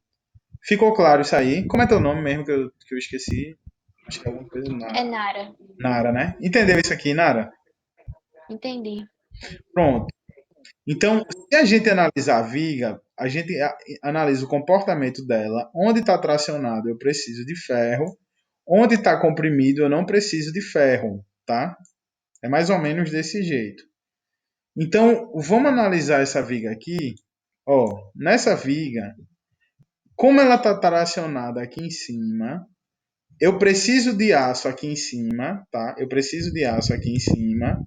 Ficou claro isso aí? Como é teu nome mesmo que eu esqueci? Acho que é alguma coisa É Nara. Nara. Nara, né? Entendeu isso aqui, Nara? Entendi. Pronto. Então, se a gente analisar a viga, a gente analisa o comportamento dela. Onde está tracionado, eu preciso de ferro. Onde está comprimido, eu não preciso de ferro, tá? É mais ou menos desse jeito. Então, vamos analisar essa viga aqui. Ó, nessa viga, como ela está tracionada aqui em cima, eu preciso de aço aqui em cima, tá? Eu preciso de aço aqui em cima.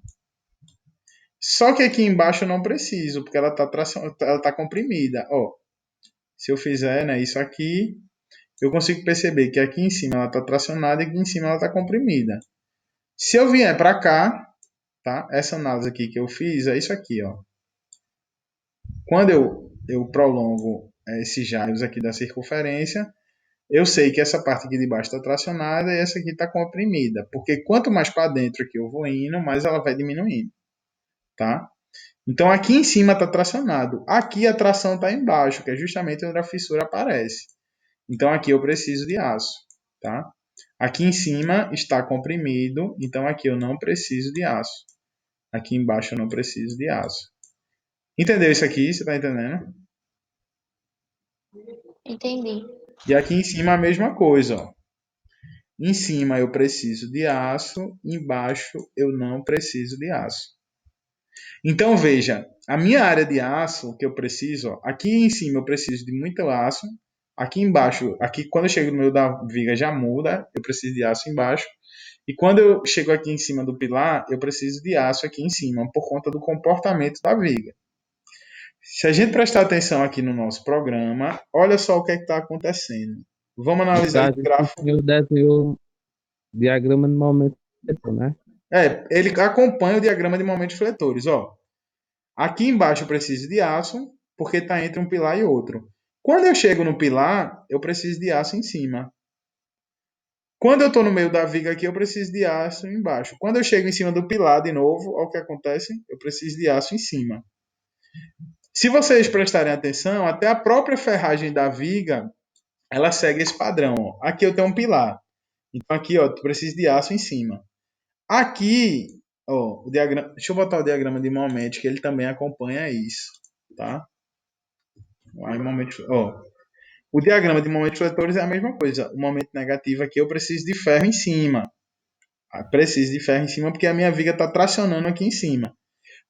Só que aqui embaixo eu não preciso, porque ela tá comprimida. Ó, se eu fizer, né, isso aqui, eu consigo perceber que aqui em cima ela está tracionada e aqui em cima ela está comprimida. Se eu vier para cá, tá? Essa análise aqui que eu fiz é isso aqui, ó. Quando eu prolongo esses jaios aqui da circunferência, eu sei que essa parte aqui de baixo está tracionada e essa aqui está comprimida, porque quanto mais para dentro que eu vou indo, mais ela vai diminuindo, tá? Então aqui em cima está tracionado, aqui a tração está embaixo, que é justamente onde a fissura aparece. Então aqui eu preciso de aço, tá? Aqui em cima está comprimido, então aqui eu não preciso de aço. Aqui embaixo eu não preciso de aço. Entendeu isso aqui? Você está entendendo? Entendi. E aqui em cima a mesma coisa, ó. Em cima eu preciso de aço, embaixo eu não preciso de aço. Então veja, a minha área de aço que eu preciso, ó, aqui em cima eu preciso de muito aço, aqui embaixo, aqui quando eu chego no meio da viga já muda, eu preciso de aço embaixo. E quando eu chego aqui em cima do pilar, eu preciso de aço aqui em cima, por conta do comportamento da viga. Se a gente prestar atenção aqui no nosso programa, olha só o que está acontecendo. Vamos No analisar esse caso, esse gráfico. senhor desenhou o diagrama de momento, né? Ele acompanha o diagrama de momentos fletores. Ó. Aqui embaixo eu preciso de aço, porque está entre um pilar e outro. Quando eu chego no pilar, eu preciso de aço em cima. Quando eu estou no meio da viga aqui, eu preciso de aço embaixo. Quando eu chego em cima do pilar de novo, olha o que acontece, eu preciso de aço em cima. Se vocês prestarem atenção, até a própria ferragem da viga, ela segue esse padrão. Ó. Aqui eu tenho um pilar. Então aqui, ó, eu preciso de aço em cima. Aqui, ó, o diagrama, deixa eu botar o diagrama de momento, que ele também acompanha isso, tá? Aí, ó, o diagrama de momentos fletores é a mesma coisa. O momento negativo aqui eu preciso de ferro em cima. Preciso de ferro em cima porque a minha viga está tracionando aqui em cima.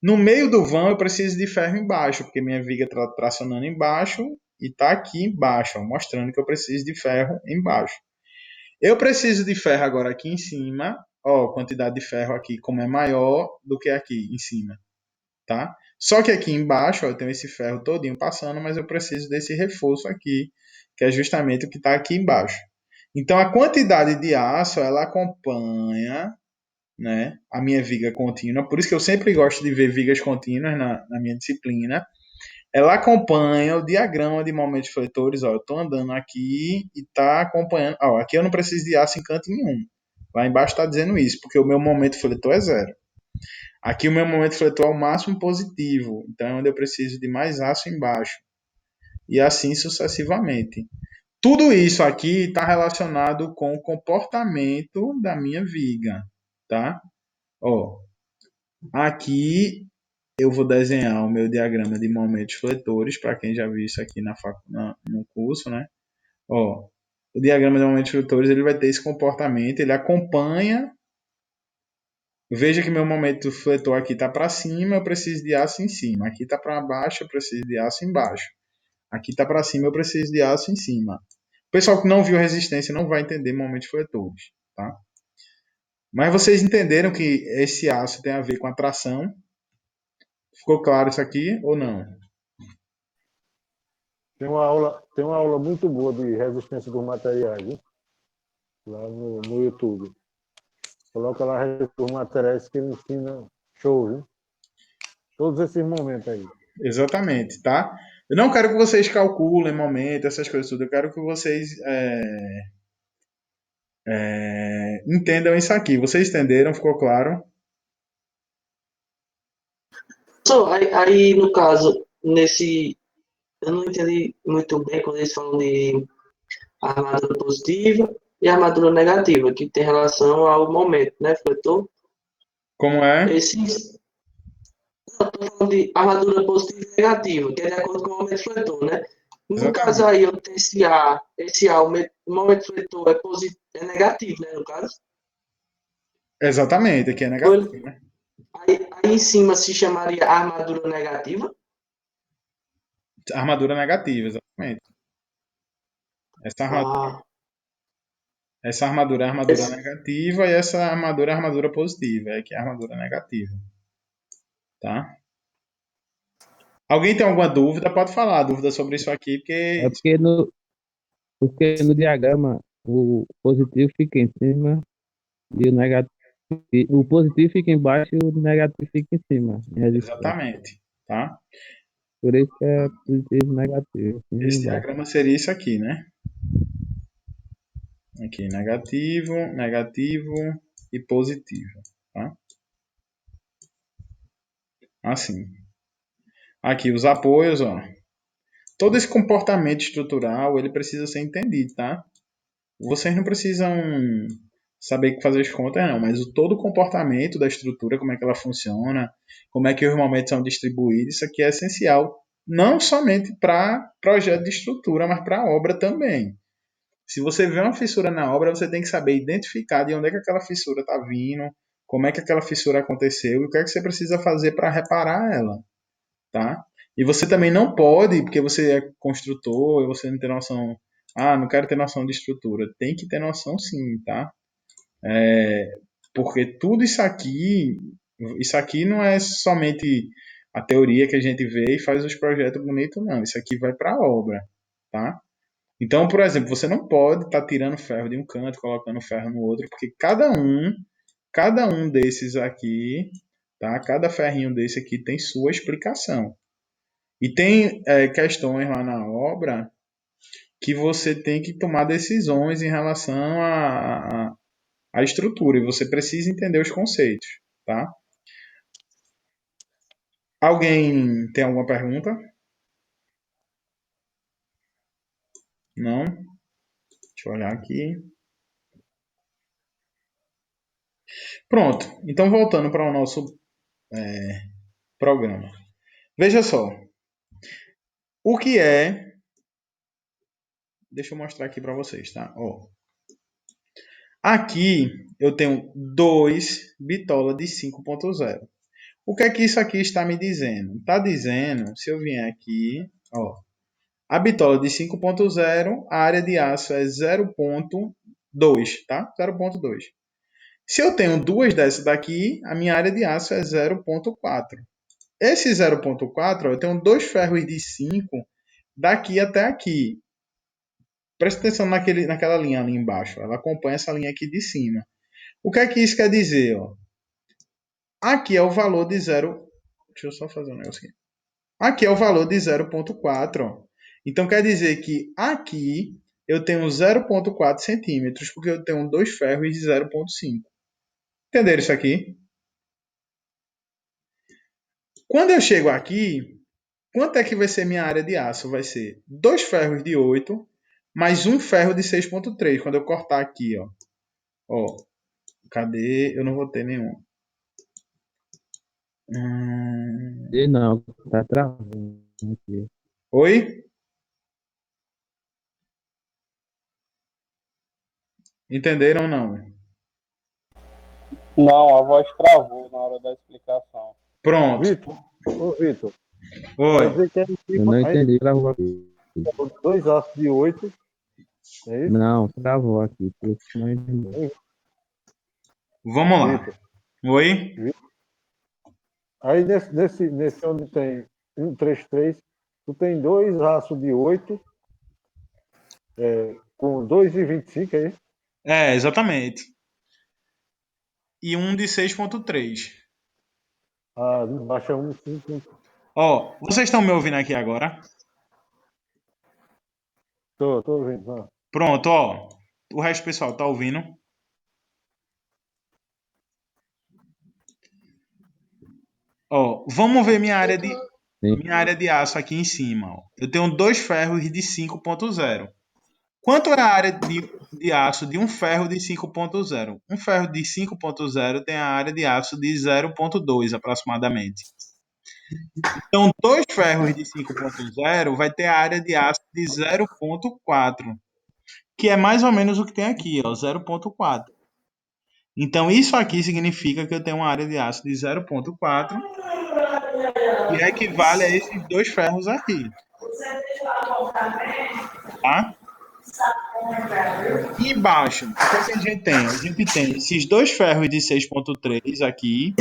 No meio do vão eu preciso de ferro embaixo, porque minha viga está tracionando embaixo e está aqui embaixo, ó, mostrando que eu preciso de ferro embaixo. Eu preciso de ferro agora aqui em cima. Ó, a quantidade de ferro aqui como é maior do que aqui em cima. tá? Só que aqui embaixo, ó, eu tenho esse ferro todinho passando, mas eu preciso desse reforço aqui, que é justamente o que está aqui embaixo. Então, a quantidade de aço, ela acompanha, né, a minha viga contínua. Por isso que eu sempre gosto de ver vigas contínuas na minha disciplina. Ela acompanha o diagrama de momentos fletores. Ó, eu estou andando aqui e está acompanhando. Ó, aqui eu não preciso de aço em canto nenhum. Lá embaixo está dizendo isso, porque o meu momento fletor é 0. Aqui o meu momento fletor é o máximo positivo, então é onde eu preciso de mais aço embaixo. E assim sucessivamente. Tudo isso aqui está relacionado com o comportamento da minha viga, tá? Ó, aqui eu vou desenhar o meu diagrama de momentos fletores, para quem já viu isso aqui no curso, né? Ó, o diagrama de momentos fletores ele vai ter esse comportamento, ele acompanha. Veja que meu momento fletor aqui está para cima, eu preciso de aço em cima. Aqui está para baixo, eu preciso de aço embaixo. Aqui está para cima, eu preciso de aço em cima. O pessoal que não viu resistência não vai entender momentos fletores, tá? Mas vocês entenderam que esse aço tem a ver com a tração? Ficou claro isso aqui ou não? Tem uma aula muito boa de resistência dos materiais, viu? Lá no YouTube. Coloca lá os materiais que ele ensina show, viu? Todos esses momentos aí. Exatamente, tá? Eu não quero que vocês calculem momento, essas coisas tudo. Eu quero que vocês entendam isso aqui. Vocês entenderam? Ficou claro? Aí, no caso, eu não entendi muito bem quando eles falam de armadura positiva e armadura negativa, que tem relação ao momento, né, fletor? Como é? Esses, eu tô falando de armadura positiva e negativa, que é de acordo com o momento fletor, né? No caso Exatamente. aí, eu tenho o momento fletor é negativo, né, no caso? Exatamente, aqui é Ou negativo, ele- né? aí em cima se chamaria armadura negativa? Armadura negativa, exatamente. Essa armadura, Ah, essa armadura é a armadura esse- negativa e essa armadura é a armadura positiva. É que é a armadura negativa, tá? Alguém tem alguma dúvida? Pode falar dúvida sobre isso aqui, É porque porque no diagrama o positivo fica em cima e o negativo. O positivo fica embaixo e o negativo fica em cima. Em resistência. exatamente, tá? Por isso que é positivo e negativo, cima e Esse embaixo. diagrama seria isso aqui, né? Aqui, negativo, negativo e positivo, tá? Assim. Aqui os apoios, ó. Todo esse comportamento estrutural, ele precisa ser entendido, tá? Vocês não precisam saber que fazer as contas, não, mas todo o comportamento da estrutura, como é que ela funciona, como é que os momentos são distribuídos, isso aqui é essencial, não somente para projeto de estrutura, mas para a obra também. Se você vê uma fissura na obra, você tem que saber identificar de onde é que aquela fissura está vindo, como é que aquela fissura aconteceu e o que é que você precisa fazer para reparar ela, tá? E você também não pode, porque você é construtor e você não tem noção. Ah, não quero ter noção de estrutura. Tem que ter noção sim, tá? Porque tudo isso aqui não é somente a teoria que a gente vê e faz os projetos bonitos, não. Isso aqui vai para a obra, tá? Então, por exemplo, você não pode estar tirando ferro de um canto, colocando ferro no outro, porque cada um desses aqui, tá? Cada ferrinho desse aqui tem sua explicação. E tem questões lá na obra que você tem que tomar decisões em relação à estrutura e você precisa entender os conceitos, tá? Alguém tem alguma pergunta? Não? Deixa eu olhar aqui. Pronto. Então, voltando para o nosso programa. Veja só. O que é... Deixa eu mostrar aqui para vocês, tá? Ó. Aqui eu tenho 2 bitola de 5.0. O que é que isso aqui está me dizendo? Está dizendo, se eu vier aqui, ó, a bitola de 5.0, a área de aço é 0.2, tá? 0.2. Se eu tenho duas dessas daqui, a minha área de aço é 0.4. esse 0,4, eu tenho dois ferros de 5 daqui até aqui. Presta atenção naquela linha ali embaixo. Ela acompanha essa linha aqui de cima. O que é que isso quer dizer? Ó? Aqui é o valor de 0. Deixa eu só fazer um negócio aqui. Aqui é o valor de 0,4. Então quer dizer que aqui eu tenho 0,4 centímetros, porque eu tenho dois ferros de 0,5. Entenderam isso aqui? Quando eu chego aqui, quanto é que vai ser minha área de aço? Vai ser dois ferros de 8 mais um ferro de 6,3. Quando eu cortar aqui, ó. Ó, cadê? Eu não vou ter nenhum. E não, tá travando aqui. Oi? Entenderam ou não? Não, a voz travou na hora da explicação. Pronto. Vitor, ô Vitor, quer Oi. dizer que Eu não entendi, travou aqui. dois aços de 8, é isso? Não, travou aqui. Por isso que não entendi. Vamos lá. Vitor. Oi? Aí nesse onde tem 133, tu tem dois aços de 8 com 2,25, é isso? É, exatamente. E um de 6,3. Ah, embaixo é 1,5. Ó, vocês estão me ouvindo aqui agora? Tô vendo. Ah. Pronto, ó. O resto do pessoal tá ouvindo? Ó, vamos ver minha área de aço aqui em cima. Ó. Eu tenho dois ferros de 5,0. Quanto é a área de aço de um ferro de 5,0? Um ferro de 5,0 tem a área de aço de 0,2 aproximadamente. Então, dois ferros de 5,0 vai ter a área de aço de 0,4, que é mais ou menos o que tem aqui, ó, 0,4. Então, isso aqui significa que eu tenho uma área de aço de 0,4, que equivale a esses dois ferros aqui. Tá? E embaixo, o que é que a gente tem? A gente tem esses dois ferros de 6,3 aqui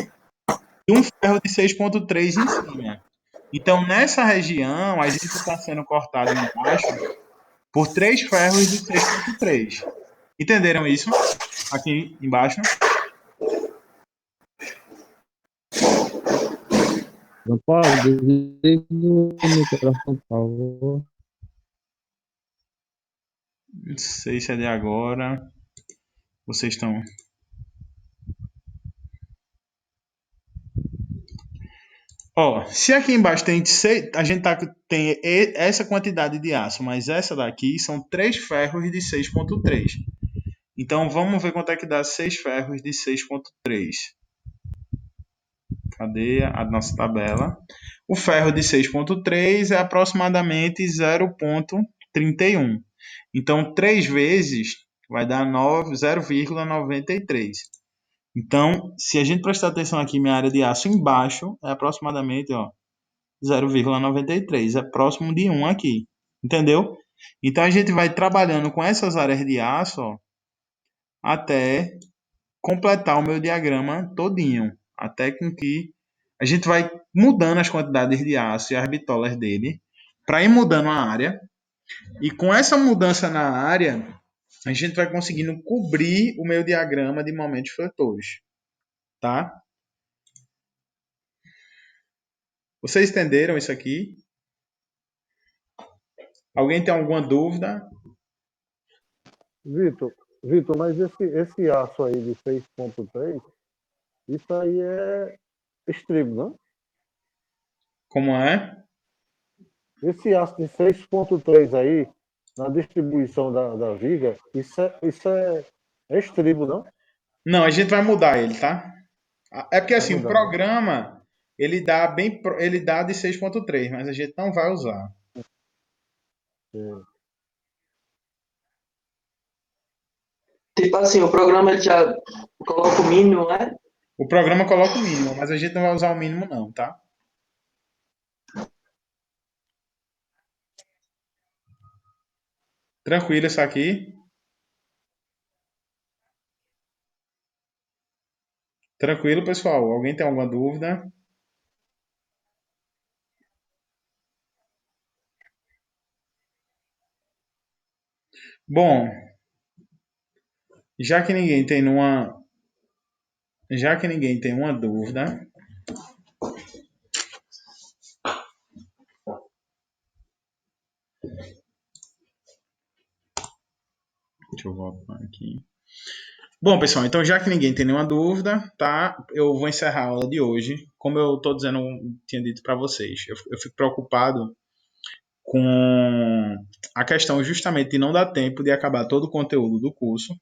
e um ferro de 6,3 em cima. Então, nessa região, a gente está sendo cortado embaixo por três ferros de 6,3. Entenderam isso? Aqui embaixo. Não pode, desliga o microfone, por favor. Não sei se é de agora. Vocês estão. Ó, se aqui embaixo tem a gente tem essa quantidade de aço, mas essa daqui são três ferros de 6,3. Então vamos ver quanto é que dá 6 ferros de 6,3. Cadê a nossa tabela? O ferro de 6,3 é aproximadamente 0,31. Então 3 vezes vai dar 0,93. Então, se a gente prestar atenção aqui, minha área de aço embaixo é aproximadamente 0,93. É próximo de 1 aqui. Entendeu? Então, a gente vai trabalhando com essas áreas de aço até completar o meu diagrama todinho. Até com que a gente vai mudando as quantidades de aço e as bitolas dele para ir mudando a área. E com essa mudança na área, a gente vai conseguindo cobrir o meu diagrama de momentos fletores. Tá? Vocês entenderam isso aqui? Alguém tem alguma dúvida? Vitor, mas esse aço aí de 6,3, isso aí é estribo, não? Como é? Esse aço de 6,3 aí, na distribuição da viga, isso é estribo, não? Não, a gente vai mudar ele, tá? É porque Vai assim, o mudar, né? programa ele dá de 6,3, mas a gente não vai usar. É. Tipo assim, o programa ele já coloca o mínimo, né? O programa coloca o mínimo, mas a gente não vai usar o mínimo não, tá? Tranquilo isso aqui? Tranquilo, pessoal? Alguém tem alguma dúvida? Bom, já que ninguém tem uma dúvida, deixa eu voltar aqui. Bom, pessoal, então já que ninguém tem nenhuma dúvida, tá? Eu vou encerrar a aula de hoje. Como eu tô dizendo, tinha dito para vocês, eu fico preocupado com a questão justamente de não dar tempo de acabar todo o conteúdo do curso,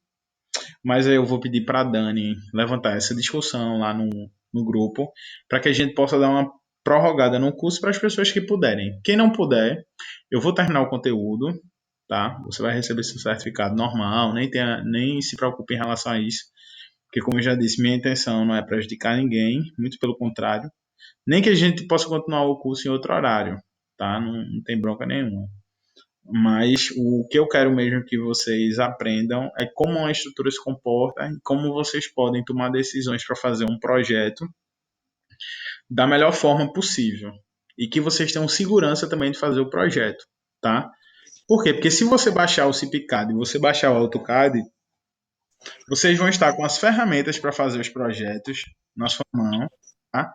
mas aí eu vou pedir para a Dani levantar essa discussão lá no grupo, para que a gente possa dar uma prorrogada no curso para as pessoas que puderem. Quem não puder, eu vou terminar o conteúdo, tá? Você vai receber seu certificado normal, nem se preocupe em relação a isso, porque como eu já disse, minha intenção não é prejudicar ninguém, muito pelo contrário, nem que a gente possa continuar o curso em outro horário, tá? Não tem bronca nenhuma. Mas o que eu quero mesmo que vocês aprendam é como uma estrutura se comporta e como vocês podem tomar decisões para fazer um projeto da melhor forma possível. E que vocês tenham segurança também de fazer o projeto, tá? Por quê? Porque se você baixar o CipiCAD e você baixar o AutoCAD, vocês vão estar com as ferramentas para fazer os projetos na sua mão, tá?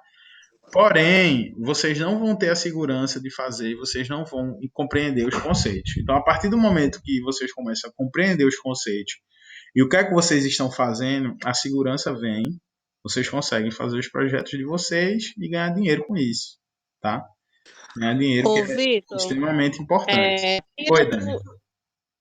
Porém, vocês não vão ter a segurança de fazer, vocês não vão compreender os conceitos. Então, a partir do momento que vocês começam a compreender os conceitos e o que é que vocês estão fazendo, a segurança vem, vocês conseguem fazer os projetos de vocês e ganhar dinheiro com isso, tá? Ganhar dinheiro que Ô, é Vitor, extremamente importante. tira, Oi, Dani.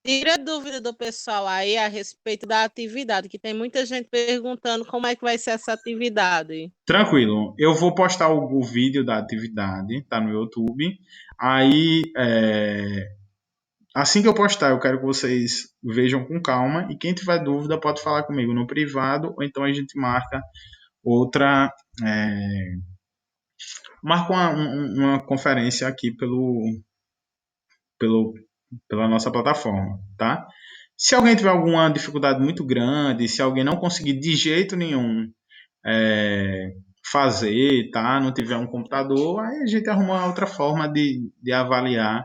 tira a dúvida do pessoal aí a respeito da atividade, que tem muita gente perguntando como é que vai ser essa atividade. Tranquilo, eu vou postar o vídeo da atividade, tá no YouTube. Aí, assim que eu postar, eu quero que vocês vejam com calma e quem tiver dúvida pode falar comigo no privado ou então a gente outra, é, marca uma conferência aqui pelo, pela nossa plataforma, tá? Se alguém tiver alguma dificuldade muito grande, se alguém não conseguir de jeito nenhum é, fazer, tá? Não tiver um computador, aí a gente arruma uma outra forma de avaliar,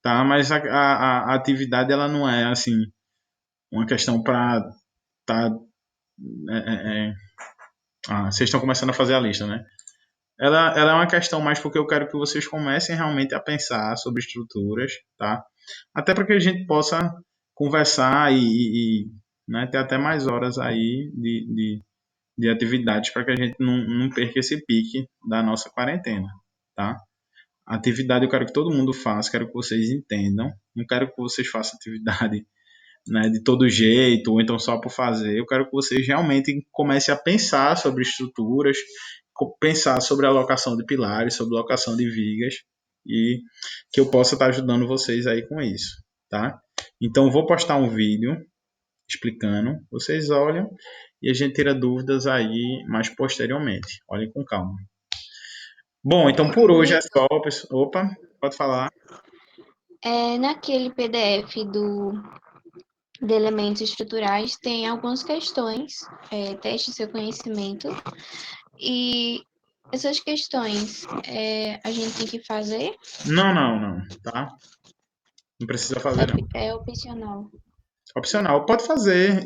tá? Mas a atividade ela não é assim uma questão para tá, vocês estão começando a fazer a lista, né? Ela é uma questão mais porque eu quero que vocês comecem realmente a pensar sobre estruturas, tá? Até para que a gente possa conversar né, ter até mais horas aí de atividades para que a gente não perca esse pique da nossa quarentena, tá? A atividade eu quero que todo mundo faça, quero que vocês entendam, não quero que vocês façam atividade, né, de todo jeito, ou então só por fazer. Eu quero que vocês realmente comecem a pensar sobre estruturas, pensar sobre a alocação de pilares, sobre a alocação de vigas, e que eu possa estar ajudando vocês aí com isso, tá? Então, vou postar um vídeo explicando, vocês olham e a gente tira dúvidas aí mais posteriormente. Olhem com calma. Bom, então por hoje é só, pessoal. Opa, pode falar. Naquele PDF de elementos estruturais tem algumas questões, teste seu conhecimento, e essas questões a gente tem que fazer, Não, tá? Não precisa fazer, não. é opcional. Opcional, pode fazer.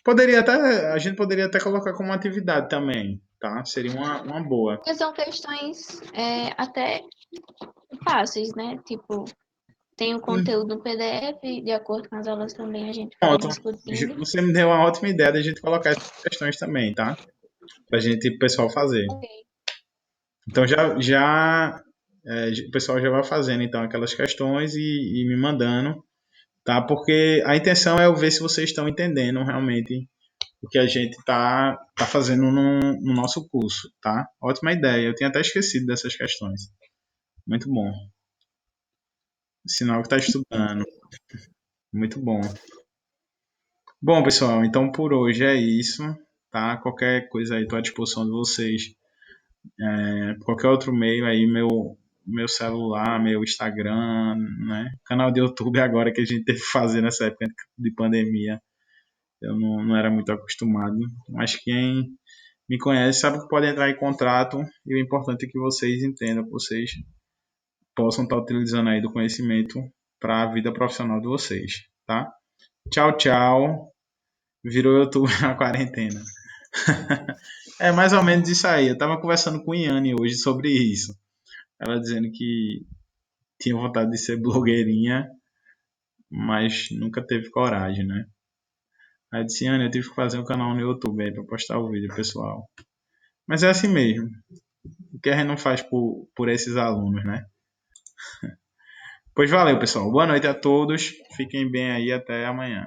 Poderia até, a gente poderia até colocar como atividade também, tá? Seria uma boa. Porque são questões até fáceis, né? Tipo, tem o conteúdo no PDF, de acordo com as aulas também a gente vai Pronto. discutindo. Você me deu uma ótima ideia de a gente colocar essas questões também, tá? Pra gente, o pessoal fazer. Ok. Então o pessoal já vai fazendo então aquelas questões e me mandando, tá? Porque a intenção é eu ver se vocês estão entendendo realmente o que a gente tá fazendo no nosso curso, tá? Ótima ideia. Eu tinha até esquecido dessas questões. Muito bom. Sinal que tá estudando. Muito bom. Bom, pessoal, então por hoje é isso, tá? Qualquer coisa aí, estou à disposição de vocês. Qualquer outro meio aí, meu celular, meu Instagram, né? Canal de YouTube agora que a gente teve que fazer nessa época de pandemia. Eu não era muito acostumado, mas quem me conhece sabe que pode entrar em contato e o importante é que vocês entendam, que vocês possam estar utilizando aí do conhecimento para a vida profissional de vocês, tá? Tchau, tchau. Virou YouTube na quarentena. É mais ou menos isso aí. Eu tava conversando com Iane hoje sobre isso. Ela dizendo que tinha vontade de ser blogueirinha, mas nunca teve coragem, né? Aí eu disse, Iane, eu tive que fazer um canal no YouTube aí pra postar o vídeo, pessoal. Mas é assim mesmo. O que a gente não faz por esses alunos, né? Pois valeu, pessoal. Boa noite a todos. Fiquem bem aí. Até amanhã.